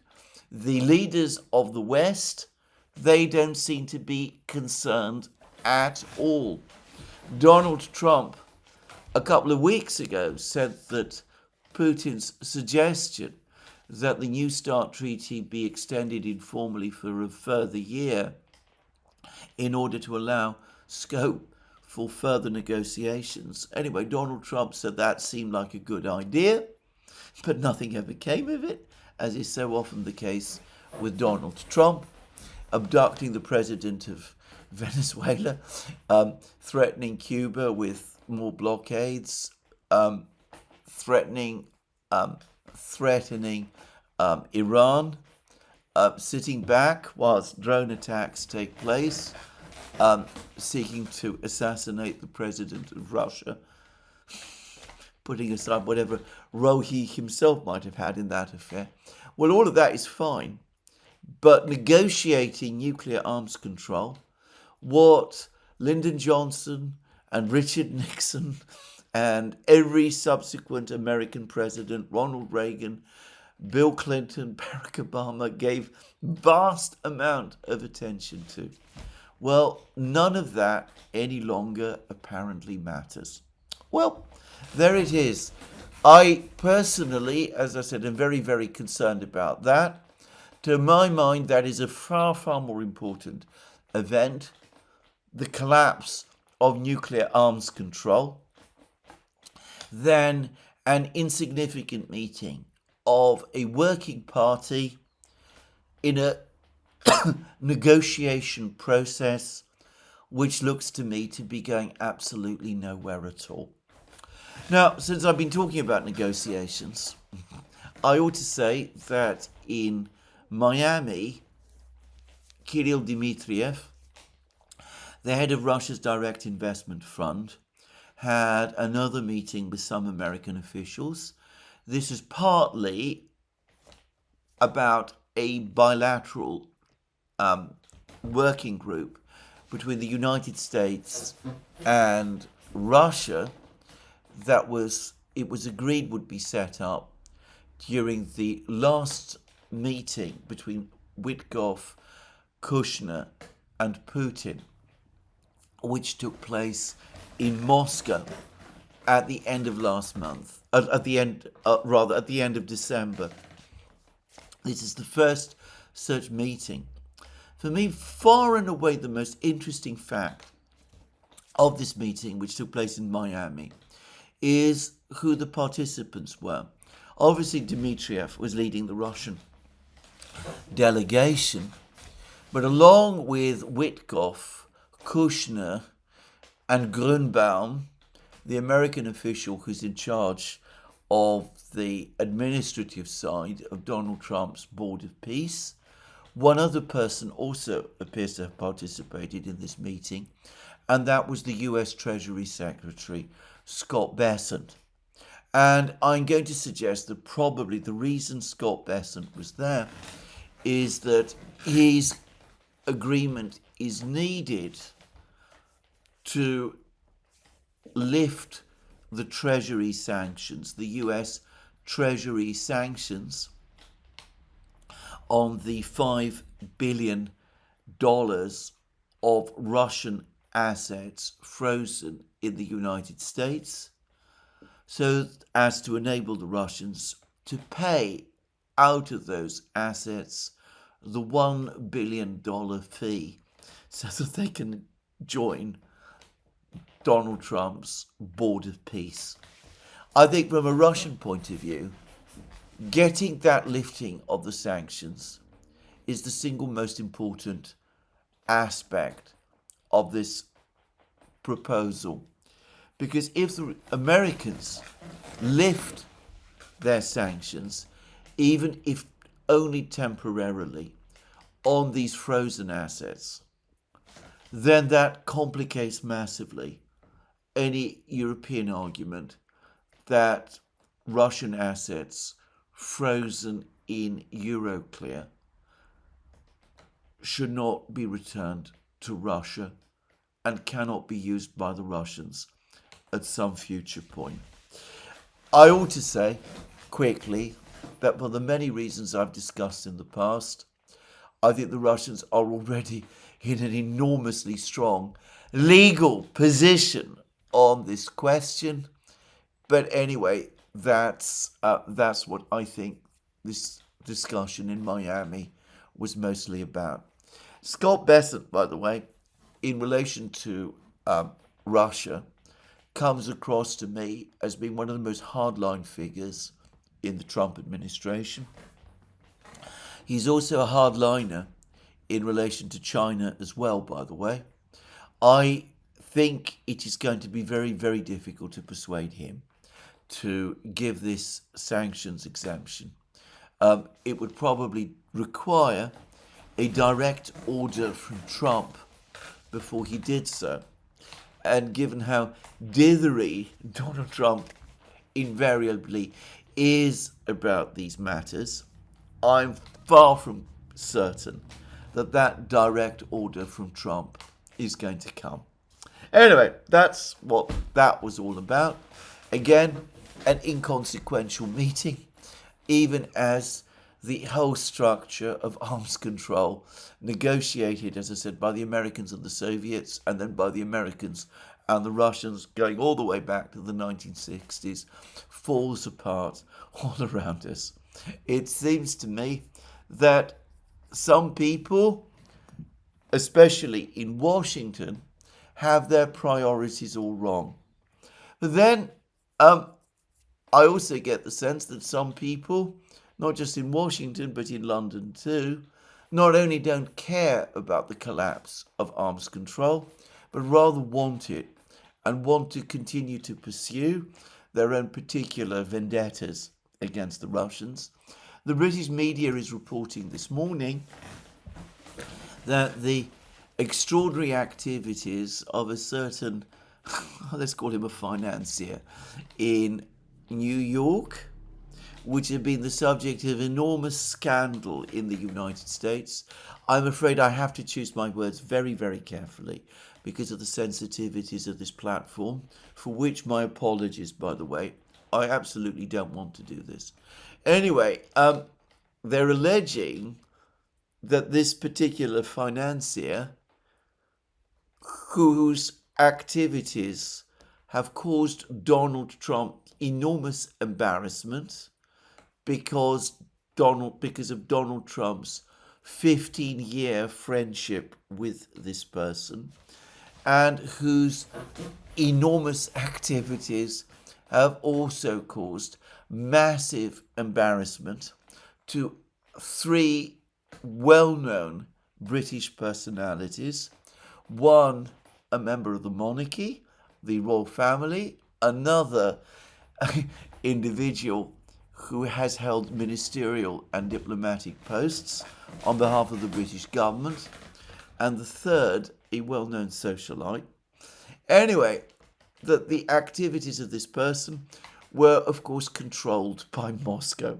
[SPEAKER 1] the leaders of the West, they don't seem to be concerned at all. Donald Trump, a couple of weeks ago, said that Putin's suggestion that the New START treaty be extended informally for a further year in order to allow scope for further negotiations. Anyway, Donald Trump said that seemed like a good idea, but nothing ever came of it, as is so often the case with Donald Trump, abducting the president of Venezuela, threatening Cuba with more blockades, threatening Iran, sitting back whilst drone attacks take place, seeking to assassinate the president of Russia, putting aside whatever role he himself might have had in that affair. Well, all of that is fine, but negotiating nuclear arms control, what Lyndon Johnson and Richard Nixon and every subsequent American president, Ronald Reagan, Bill Clinton, Barack Obama, gave vast amount of attention to. Well, none of that any longer apparently matters. Well, there it is. I personally, as I said, am very, very concerned about that. To my mind, that is a far, far more important event, the collapse of nuclear arms control, than an insignificant meeting of a working party in a negotiation process which looks to me to be going absolutely nowhere at all. Now, since I've been talking about negotiations, I ought to say that in Miami, Kirill Dmitriev, the head of Russia's direct investment fund, had another meeting with some American officials. This is partly about a bilateral working group between the United States and Russia it was agreed would be set up during the last meeting between Witkoff, Kushner and Putin, which took place in Moscow at the end of last month, at the end of December. This is the first such meeting. For me, far and away the most interesting fact of this meeting, which took place in Miami, is who the participants were. Obviously, Dmitriev was leading the Russian delegation. But along with Witkoff, Kushner, and Grunbaum, the American official who's in charge of the administrative side of Donald Trump's Board of Peace, one other person also appears to have participated in this meeting, and that was the US Treasury Secretary, Scott Bessent. And I'm going to suggest that probably the reason Scott Bessent was there is that his agreement is needed to lift the Treasury sanctions, the US Treasury sanctions on the $5 billion of Russian assets frozen in the United States, so as to enable the Russians to pay out of those assets the $1 billion fee so that they can join Donald Trump's Board of Peace. I think from a Russian point of view, getting that lifting of the sanctions is the single most important aspect of this proposal. Because if the Americans lift their sanctions, even if only temporarily, on these frozen assets, then that complicates massively any European argument that Russian assets frozen in Euroclear should not be returned to Russia and cannot be used by the Russians at some future point. I ought to say quickly that for the many reasons I've discussed in the past, I think the Russians are already in an enormously strong legal position on this question. But anyway, that's what I think this discussion in Miami was mostly about. Scott Bessent, by the way, in relation to Russia, comes across to me as being one of the most hardline figures in the Trump administration. He's also a hardliner in relation to China as well, by the way. I think it is going to be very, very difficult to persuade him to give this sanctions exemption. It would probably require a direct order from Trump before he did so. And given how dithery Donald Trump invariably is about these matters, I'm far from certain that that direct order from Trump is going to come. Anyway, that's what that was all about. Again, an inconsequential meeting, even as the whole structure of arms control, negotiated, as I said, by the Americans and the Soviets, and then by the Americans and the Russians, going all the way back to the 1960s, falls apart all around us. It seems to me that some people, especially in Washington, have their priorities all wrong. But then I also get the sense that some people, not just in Washington, but in London too, not only don't care about the collapse of arms control, but rather want it and want to continue to pursue their own particular vendettas against the Russians. The British media is reporting this morning that the extraordinary activities of a certain, let's call him a financier, in New York, which have been the subject of enormous scandal in the United States. I'm afraid I have to choose my words very, very carefully because of the sensitivities of this platform, for which my apologies, by the way. I absolutely don't want to do this. Anyway, they're alleging that this particular financier, whose activities have caused Donald Trump enormous embarrassment because of Donald Trump's 15-year friendship with this person, and whose enormous activities have also caused massive embarrassment to three well-known British personalities. One, a member of the monarchy, the royal family. Another individual who has held ministerial and diplomatic posts on behalf of the British government. And the third, a well-known socialite. Anyway, the activities of this person were, of course, controlled by Moscow.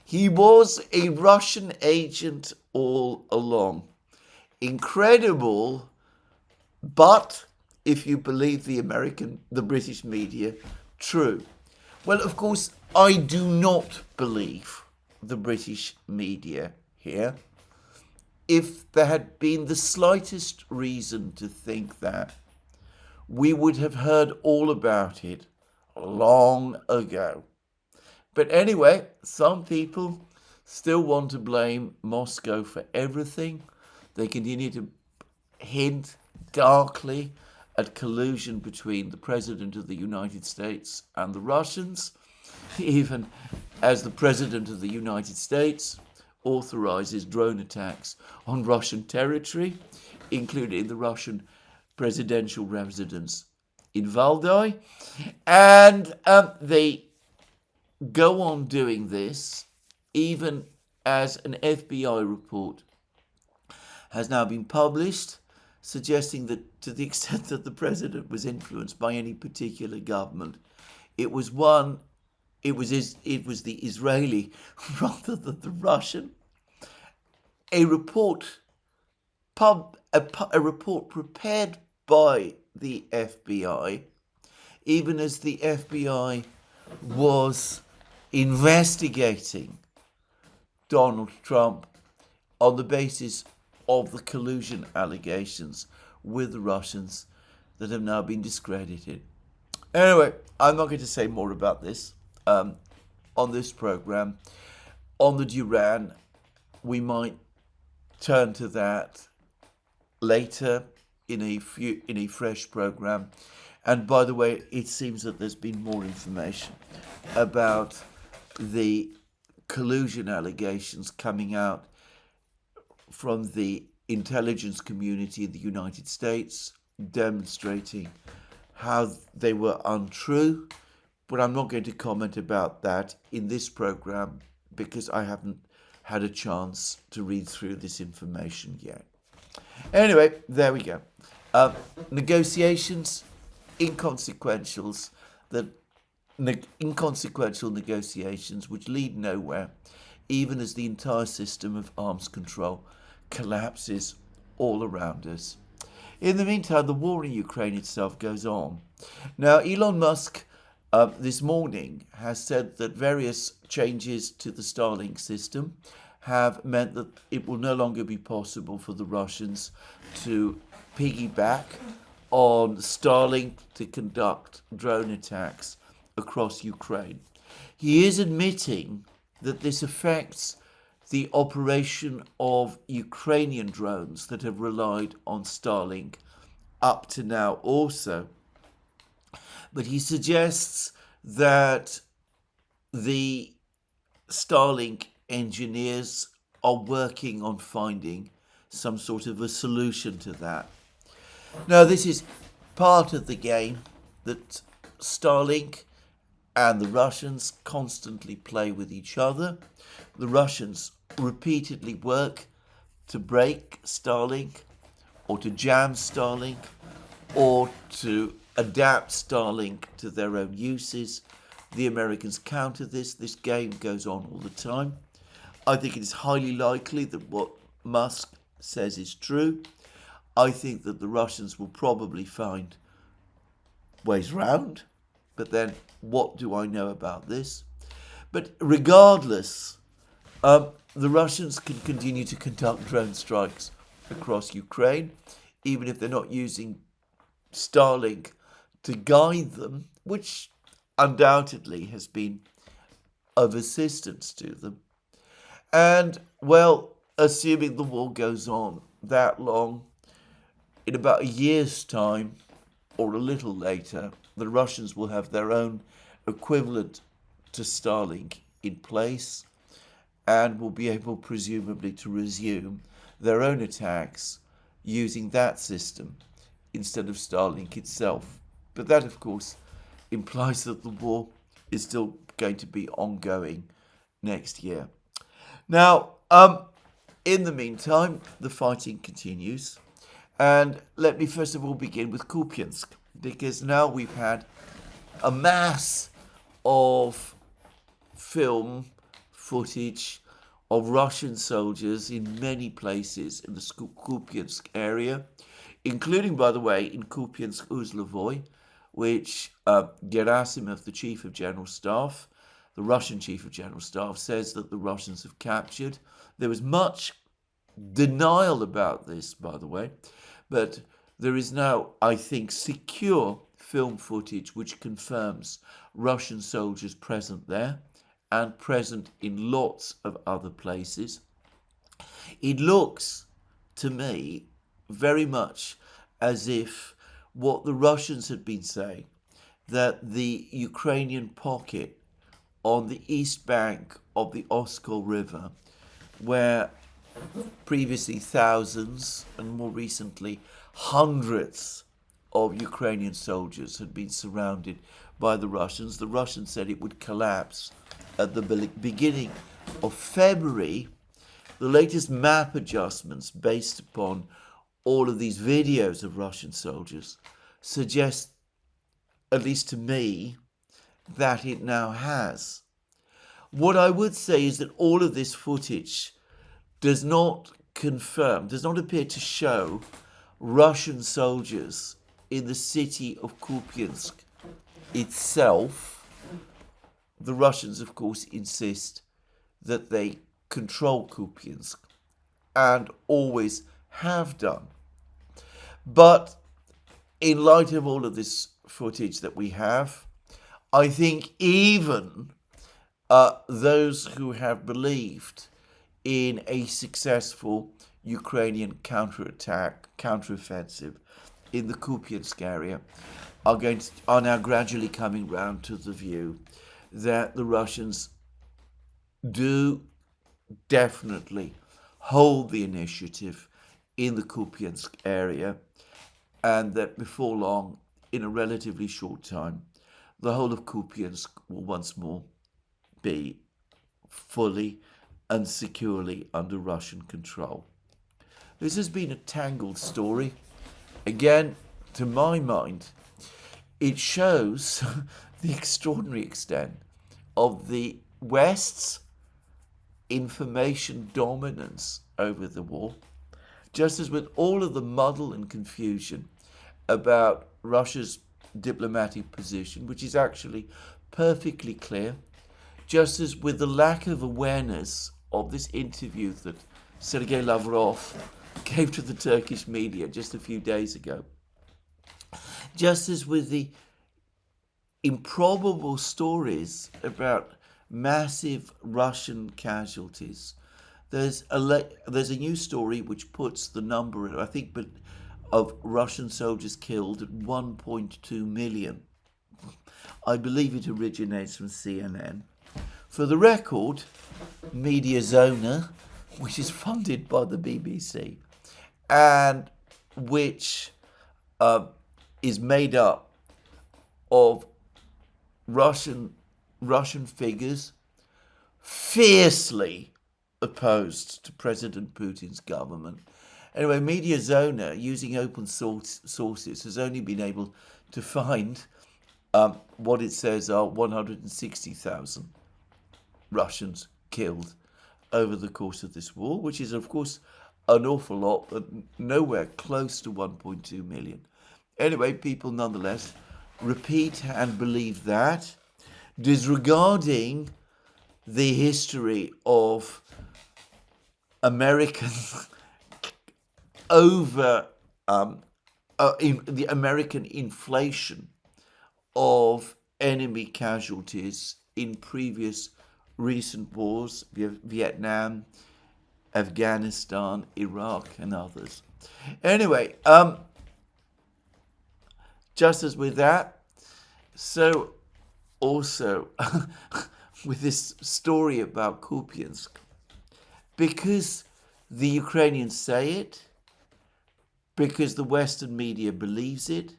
[SPEAKER 1] He was a Russian agent all along. Incredible, but if you believe the British media, true. Well, of course, I do not believe the British media here. If there had been the slightest reason to think that, we would have heard all about it long ago. But anyway, some people still want to blame Moscow for everything. They continue to hint darkly at collusion between the President of the United States and the Russians, even as the President of the United States authorizes drone attacks on Russian territory, including the Russian presidential residence in Valdai. And they go on doing this, even as an FBI report has now been published, suggesting that to the extent that the president was influenced by any particular government, it was the Israeli rather than the Russian. A report prepared by the FBI, even as the FBI was investigating Donald Trump on the basis of the collusion allegations with the Russians that have now been discredited. Anyway, I'm not going to say more about this on this program. On the Duran, we might turn to that later in a fresh program. And by the way, it seems that there's been more information about the collusion allegations coming out from the intelligence community in the United States, demonstrating how they were untrue. But I'm not going to comment about that in this program because I haven't had a chance to read through this information yet. Anyway, there we go. Negotiations, inconsequential negotiations which lead nowhere, even as the entire system of arms control collapses all around us. In the meantime, the war in Ukraine itself goes on. Now, Elon Musk this morning has said that various changes to the Starlink system have meant that it will no longer be possible for the Russians to piggyback on Starlink to conduct drone attacks across Ukraine. He is admitting that this affects the operation of Ukrainian drones that have relied on Starlink up to now also. But he suggests that the Starlink engineers are working on finding some sort of a solution to that. Now, this is part of the game that Starlink and the Russians constantly play with each other. The Russians repeatedly work to break Starlink or to jam Starlink or to adapt Starlink to their own uses. The Americans counter this. This game goes on all the time. I think it is highly likely that what Musk says is true. I think that the Russians will probably find ways round. But then, what do I know about this? But regardless, the Russians can continue to conduct drone strikes across Ukraine, even if they're not using Starlink to guide them, which undoubtedly has been of assistance to them. And, well, assuming the war goes on that long, in about a year's time, or a little later, the Russians will have their own equivalent to Starlink in place. and will be able presumably to resume their own attacks using that system instead of Starlink itself. But that, of course, implies that the war is still going to be ongoing next year. Now, in the meantime, the fighting continues. And let me first of all begin with Kupiansk, because now we've had a mass of film footage of Russian soldiers in many places in the Kupiansk area, including, by the way, in Kupiansk-Uzlovoy, which Gerasimov, the Chief of General Staff, the Russian Chief of General Staff, says that the Russians have captured. There was much denial about this, by the way, but there is now, I think, secure film footage which confirms Russian soldiers present there and present in lots of other places. It looks to me very much as if what the Russians had been saying, that the Ukrainian pocket on the east bank of the Oskol River, where previously thousands and more recently hundreds of Ukrainian soldiers had been surrounded by the Russians said it would collapse at the beginning of February. The latest map adjustments based upon all of these videos of Russian soldiers suggest, at least to me, that it now has. What I would say is that all of this footage does not appear to show Russian soldiers in the city of Kupiansk itself. The Russians, of course, insist that they control Kupiansk and always have done. But in light of all of this footage that we have, I think even those who have believed in a successful Ukrainian counteroffensive in the Kupiansk area are now gradually coming round to the view that the Russians do definitely hold the initiative in the Kupiansk area, and that before long, in a relatively short time, the whole of Kupiansk will once more be fully and securely under Russian control. This has been a tangled story. Again, to my mind, it shows the extraordinary extent of the West's information dominance over the war, just as with all of the muddle and confusion about Russia's diplomatic position, which is actually perfectly clear, just as with the lack of awareness of this interview that Sergei Lavrov gave to the Turkish media just a few days ago, just as with the improbable stories about massive Russian casualties. There's a new story which puts the number, I think, of Russian soldiers killed at 1.2 million. I believe it originates from CNN. For the record, Mediazona, which is funded by the BBC and which is made up of Russian figures fiercely opposed to President Putin's government. Anyway, Mediazona, using open sources, has only been able to find what it says are 160,000 Russians killed over the course of this war, which is, of course, an awful lot, but nowhere close to 1.2 million. Anyway, people nonetheless repeat and believe that, disregarding the history of American the American inflation of enemy casualties in previous recent wars, Vietnam, Afghanistan, Iraq, and others. Anyway, just as with that, so also with this story about Kupiansk, because the Ukrainians say it, because the Western media believes it,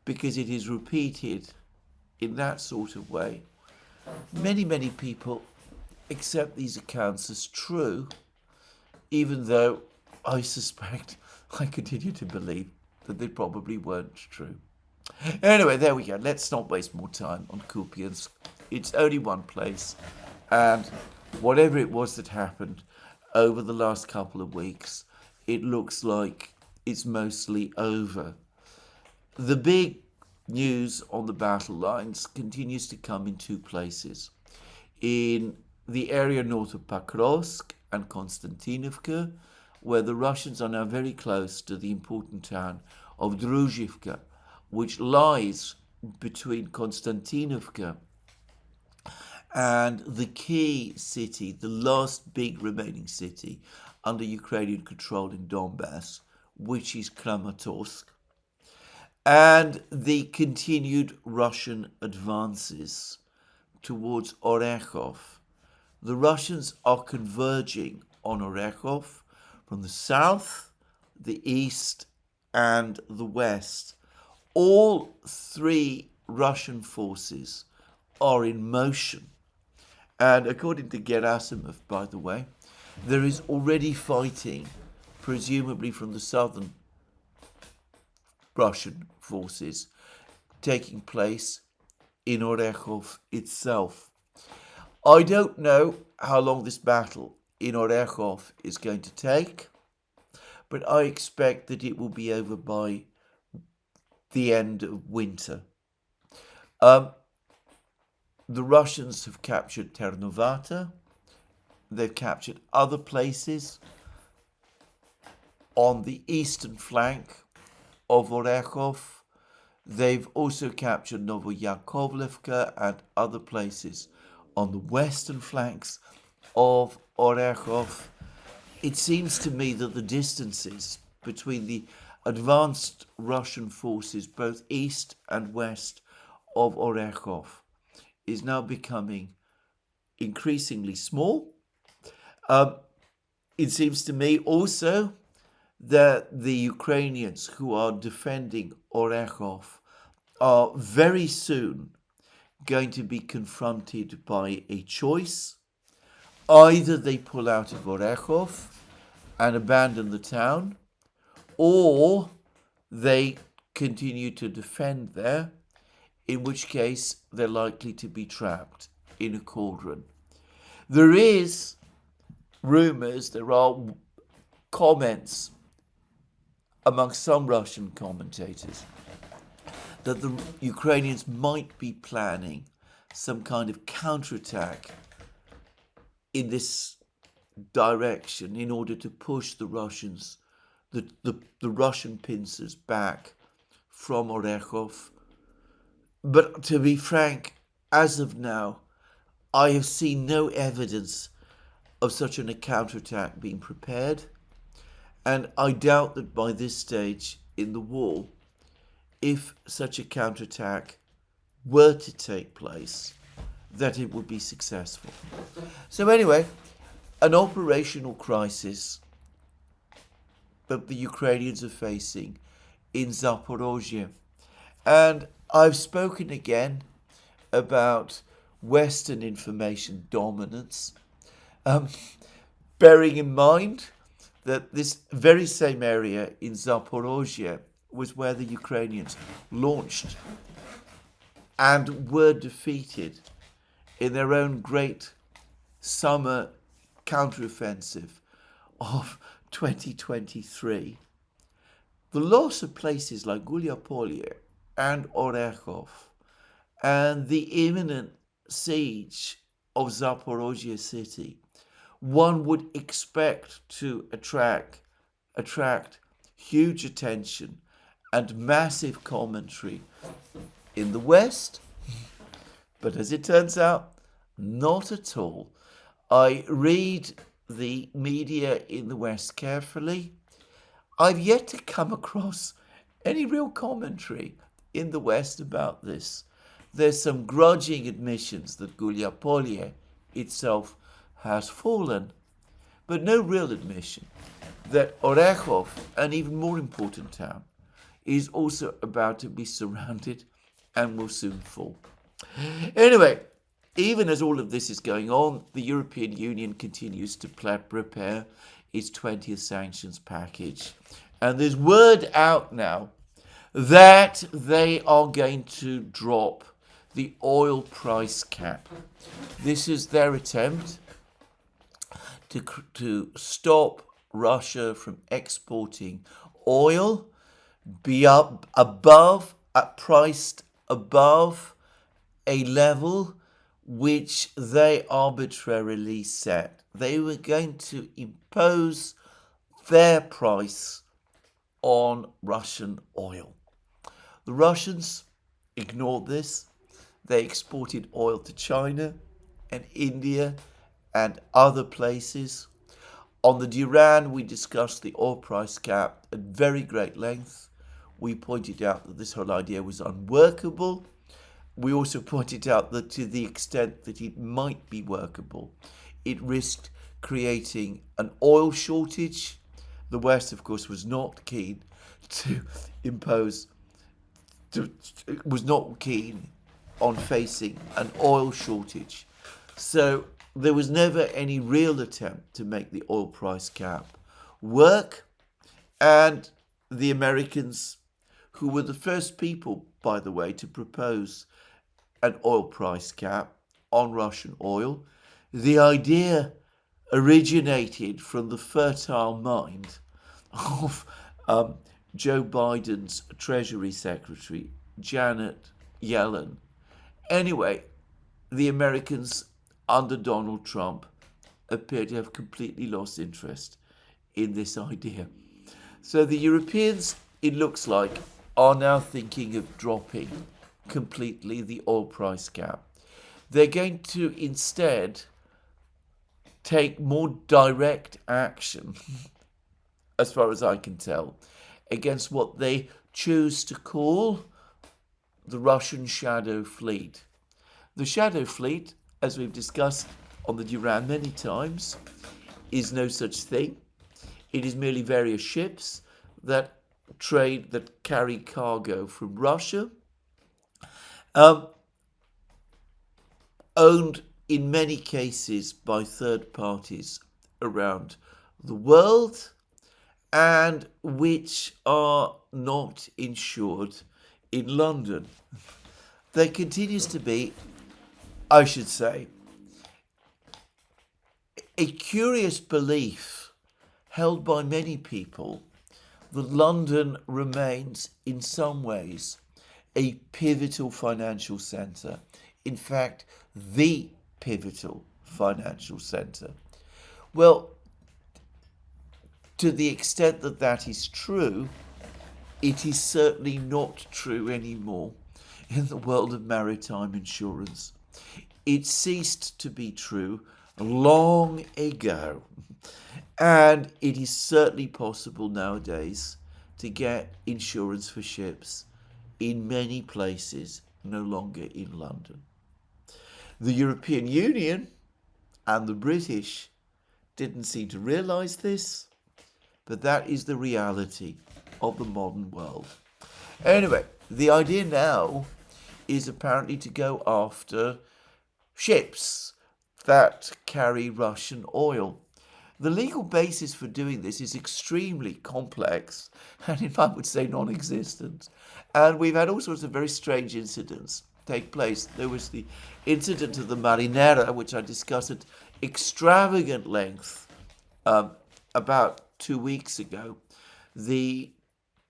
[SPEAKER 1] because it is repeated in that sort of way. Many people accept these accounts as true, even though I suspect, I continue to believe that they probably weren't true. Anyway, there we go. Let's not waste more time on Kupiansk. It's only one place, and whatever it was that happened over the last couple of weeks, it looks like it's mostly over. The big news on the battle lines continues to come in two places. In the area north of Pokrovsk and Konstantinovka, where the Russians are now very close to the important town of Druzhivka, which lies between Konstantinovka and the key city, the last big remaining city under Ukrainian control in Donbass, which is Kramatorsk, and the continued Russian advances towards Orekhov. The Russians are converging on Orekhov from the south, the east, and the west. All three Russian forces are in motion. And according to Gerasimov, by the way, there is already fighting, presumably from the southern Russian forces, taking place in Orekhov itself. I don't know how long this battle in Orekhov is going to take, but I expect that it will be over by the end of winter. The Russians have captured Ternovata. They've captured other places on the eastern flank of Orekhov. They've also captured Novoyakovlevka and other places on the western flanks of Orekhov. It seems to me that the distances between the advanced Russian forces, both east and west of Orekhov, is now becoming increasingly small. It seems to me also that the Ukrainians who are defending Orekhov are very soon going to be confronted by a choice. Either they pull out of Orekhov and abandon the town, or they continue to defend there, in which case they're likely to be trapped in a cauldron. There is rumors, there are comments among some Russian commentators that the Ukrainians might be planning some kind of counterattack in this direction in order to push the Russians, the Russian pincers back from Orekhov. But to be frank, as of now, I have seen no evidence of such a counterattack being prepared, and I doubt that by this stage in the war, if such a counterattack were to take place, that it would be successful. So anyway, an operational crisis that the Ukrainians are facing in Zaporozhye. And I've spoken again about Western information dominance, bearing in mind that this very same area in Zaporozhye was where the Ukrainians launched and were defeated in their own great summer counteroffensive of 2023. The loss of places like Gulyapolye and Orekhov and the imminent siege of Zaporozhye city, one would expect to attract huge attention and massive commentary in the West, but as it turns out, not at all. I read the media in the West carefully. I've yet to come across any real commentary in the West about this. There's some grudging admissions that Gulyapolye itself has fallen, but no real admission that Orechov, an even more important town, is also about to be surrounded and will soon fall. Anyway, even as all of this is going on, the European Union continues to prepare its 20th sanctions package. And there's word out now that they are going to drop the oil price cap. This is their attempt to stop Russia from exporting oil priced above a level which they arbitrarily set. They were going to impose their price on Russian oil. The Russians ignored this. They exported oil to China and India and other places. On the Iran, we discussed the oil price cap at very great length. We pointed out that this whole idea was unworkable. We also pointed out that to the extent that it might be workable, it risked creating an oil shortage. The West, of course, was not keen on facing an oil shortage. So there was never any real attempt to make the oil price cap work. And the Americans, who were the first people, by the way, to propose an oil price cap on Russian oil, the idea originated from the fertile mind of Joe Biden's Treasury Secretary, Janet Yellen. Anyway, the Americans under Donald Trump appear to have completely lost interest in this idea. So the Europeans, it looks like, are now thinking of dropping completely the oil price cap. They're going to instead take more direct action, as far as I can tell, against what they choose to call the Russian shadow fleet. The shadow fleet, as we've discussed on the Iran many times, is no such thing. It is merely various ships that carry cargo from Russia, owned in many cases by third parties around the world, and which are not insured in London. There continues to be, I should say, a curious belief held by many people that London remains in some ways a pivotal financial centre. In fact, the pivotal financial centre. Well, to the extent that that is true, it is certainly not true anymore in the world of maritime insurance. It ceased to be true long ago. And it is certainly possible nowadays to get insurance for ships in many places, no longer in London. The European Union and the British didn't seem to realise this, but that is the reality of the modern world. Anyway, the idea now is apparently to go after ships that carry Russian oil. The legal basis for doing this is extremely complex and, in fact, I would say non-existent. And we've had all sorts of very strange incidents take place. There was the incident of the Marinera, which I discussed at extravagant length about 2 weeks ago. The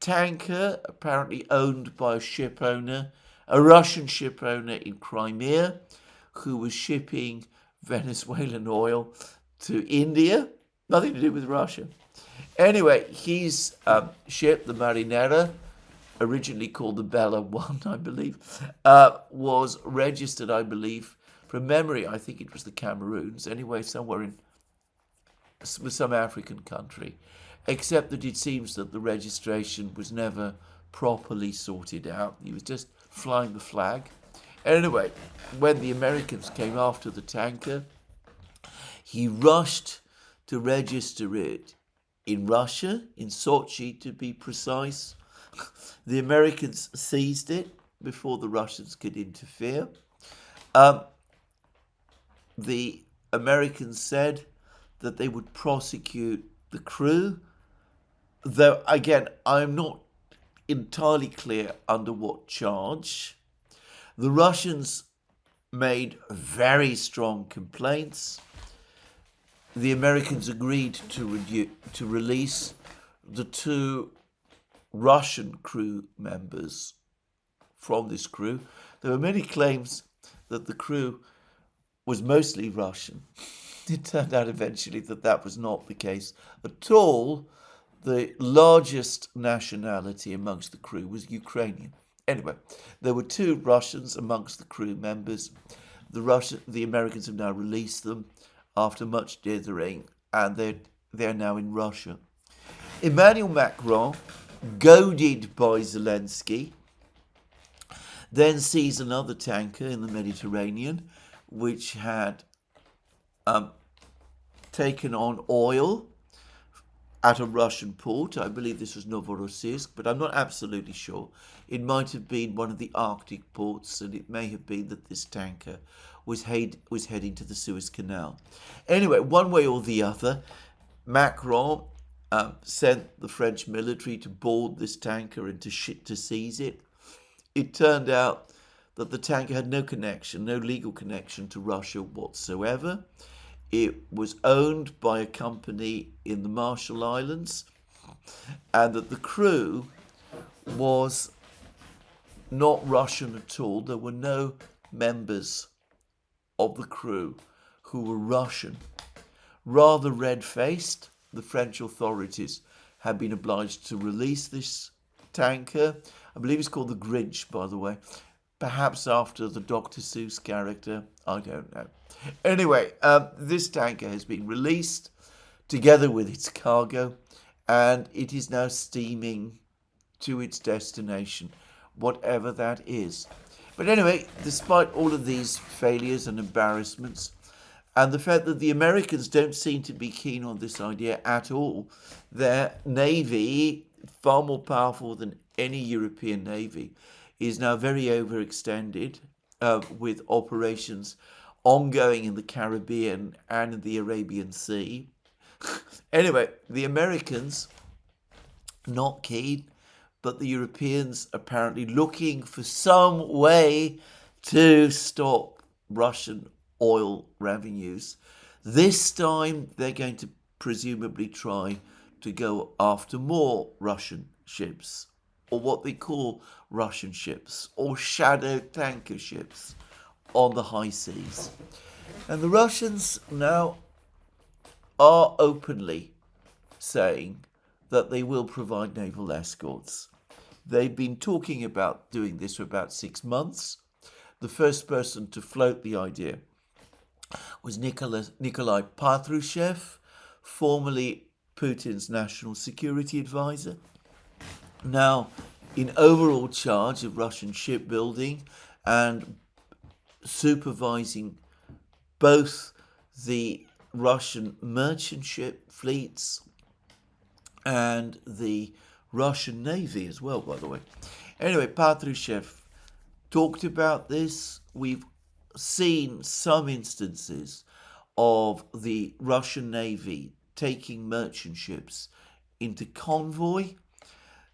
[SPEAKER 1] tanker, apparently owned by a ship owner, a Russian ship owner in Crimea, who was shipping Venezuelan oil to India, nothing to do with Russia. Anyway, his ship, the Marinera, originally called the Bella 1, I believe, was registered, I believe, from memory, I think it was the Cameroons, anyway, somewhere in some African country, except that it seems that the registration was never properly sorted out. He was just flying the flag. Anyway, when the Americans came after the tanker, he rushed to register it in Russia, in Sochi to be precise. The Americans seized it before the Russians could interfere. The Americans said that they would prosecute the crew, though again I'm not entirely clear under what charge. The Russians made very strong complaints. The Americans agreed to release the 2 Russian crew members from this crew. There were many claims that the crew was mostly Russian. It turned out eventually that that was not the case at all. The largest nationality amongst the crew was Ukrainian. Anyway, there were 2 Russians amongst the crew members. The Americans have now released them after much dithering, and they're now in Russia. Emmanuel Macron, goaded by Zelensky, then sees another tanker in the Mediterranean, which had taken on oil at a Russian port. I believe this was Novorossiysk, but I'm not absolutely sure. It might have been one of the Arctic ports, and it may have been that this tanker was heading to the Suez Canal. Anyway, one way or the other, Macron sent the French military to board this tanker and to seize it. It turned out that the tanker had no connection, no legal connection to Russia whatsoever. It was owned by a company in the Marshall Islands, and that the crew was not Russian at all. There were no members of the crew who were Russian. Rather red-faced, the French authorities had been obliged to release this tanker. I believe it's called the Grinch, by the way. Perhaps after the Dr. Seuss character. I don't know. Anyway, this tanker has been released together with its cargo, and it is now steaming to its destination, whatever that is. But anyway, despite all of these failures and embarrassments, and the fact that the Americans don't seem to be keen on this idea at all, their navy, far more powerful than any European navy, is now very overextended, with operations ongoing in the Caribbean and in the Arabian Sea. Anyway, the Americans, not keen, but the Europeans apparently looking for some way to stop Russian oil revenues. This time they're going to presumably try to go after more Russian ships, or what they call Russian ships, or shadow tanker ships on the high seas. And the Russians now are openly saying that they will provide naval escorts. They've been talking about doing this for about 6 months. The first person to float the idea was Nikolai Patrushev, formerly Putin's national security advisor, now in overall charge of Russian shipbuilding and supervising both the Russian merchant ship fleets and the Russian Navy as well, by the way. Anyway, Patrushev talked about this. We've seen some instances of the Russian Navy taking merchant ships into convoy.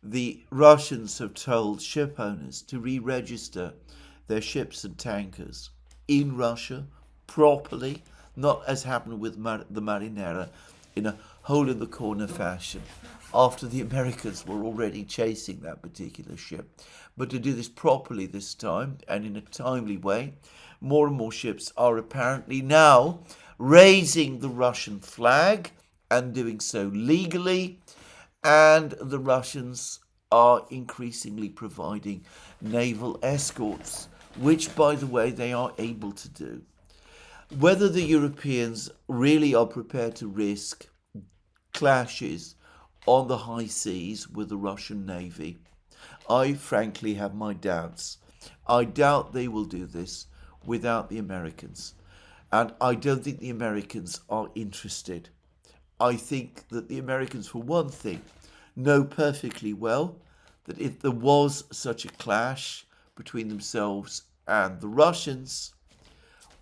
[SPEAKER 1] The Russians have told ship owners to re-register their ships and tankers in Russia properly, not as happened with the Marinera in a hole-in-the-corner fashion after the Americans were already chasing that particular ship, but to do this properly this time and in a timely way. More and more ships are apparently now raising the Russian flag and doing so legally, and the Russians are increasingly providing naval escorts, which, by the way, they are able to do. Whether the Europeans really are prepared to risk clashes on the high seas with the Russian Navy, I frankly have my doubts. I doubt they will do this without the Americans. And I don't think the Americans are interested. I think that the Americans, for one thing, know perfectly well that if there was such a clash between themselves and the Russians,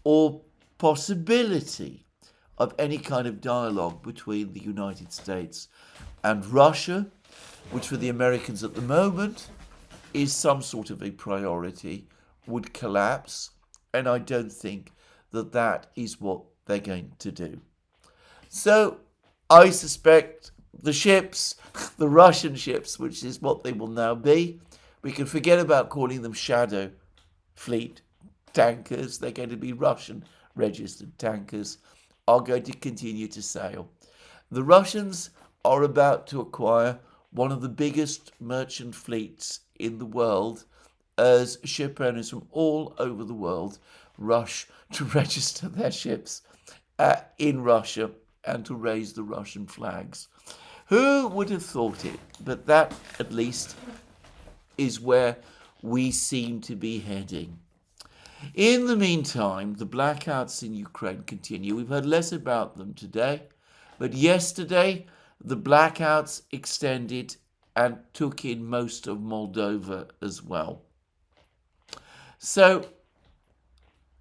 [SPEAKER 1] or possibility of any kind of dialogue between the United States and Russia, which for the Americans at the moment is some sort of a priority, would collapse. And I don't think that that is what they're going to do. So I suspect the ships, the Russian ships, which is what they will now be, we can forget about calling them shadow fleet tankers. They're going to be Russian registered tankers, are going to continue to sail. The Russians are about to acquire one of the biggest merchant fleets in the world as ship owners from all over the world rush to register their ships in Russia and to raise the Russian flags. Who would have thought it? But that, at least, is where we seem to be heading. In the meantime, the blackouts in Ukraine continue. We've heard less about them today, but yesterday the blackouts extended and took in most of Moldova as well. So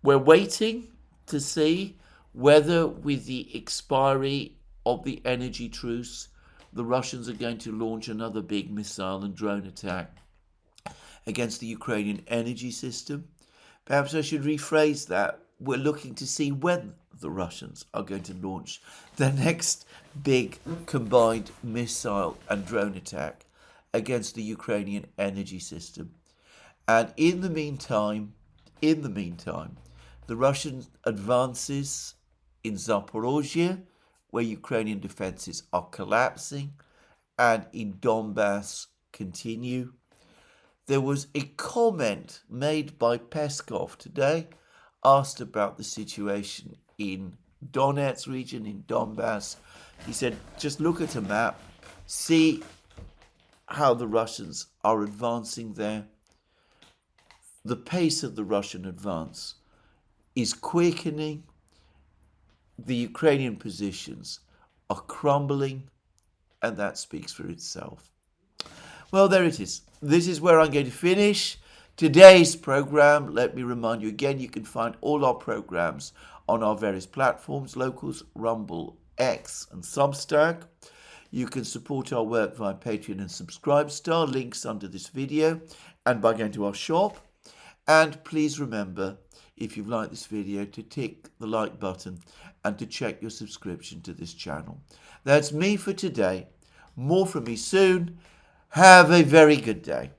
[SPEAKER 1] we're waiting to see whether, with the expiry of the energy truce, the Russians are going to launch another big missile and drone attack against the Ukrainian energy system. Perhaps I should rephrase that. We're looking to see when the Russians are going to launch their next big combined missile and drone attack against the Ukrainian energy system. And in the meantime, the Russian advances in Zaporozhye, where Ukrainian defenses are collapsing, and in Donbass continue. There was a comment made by Peskov today, asked about the situation in Donetsk region, in Donbass. He said, just look at a map, see how the Russians are advancing there. The pace of the Russian advance is quickening. The Ukrainian positions are crumbling, and that speaks for itself. Well, there it is. This is where I'm going to finish today's program. Let me remind you again, you can find all our programs on our various platforms, Locals, Rumble, X, and Substack. You can support our work via Patreon and Subscribestar, links under this video, and by going to our shop. And please remember, if you've liked this video, to tick the like button and to check your subscription to this channel. That's me for today. More from me soon. Have a very good day.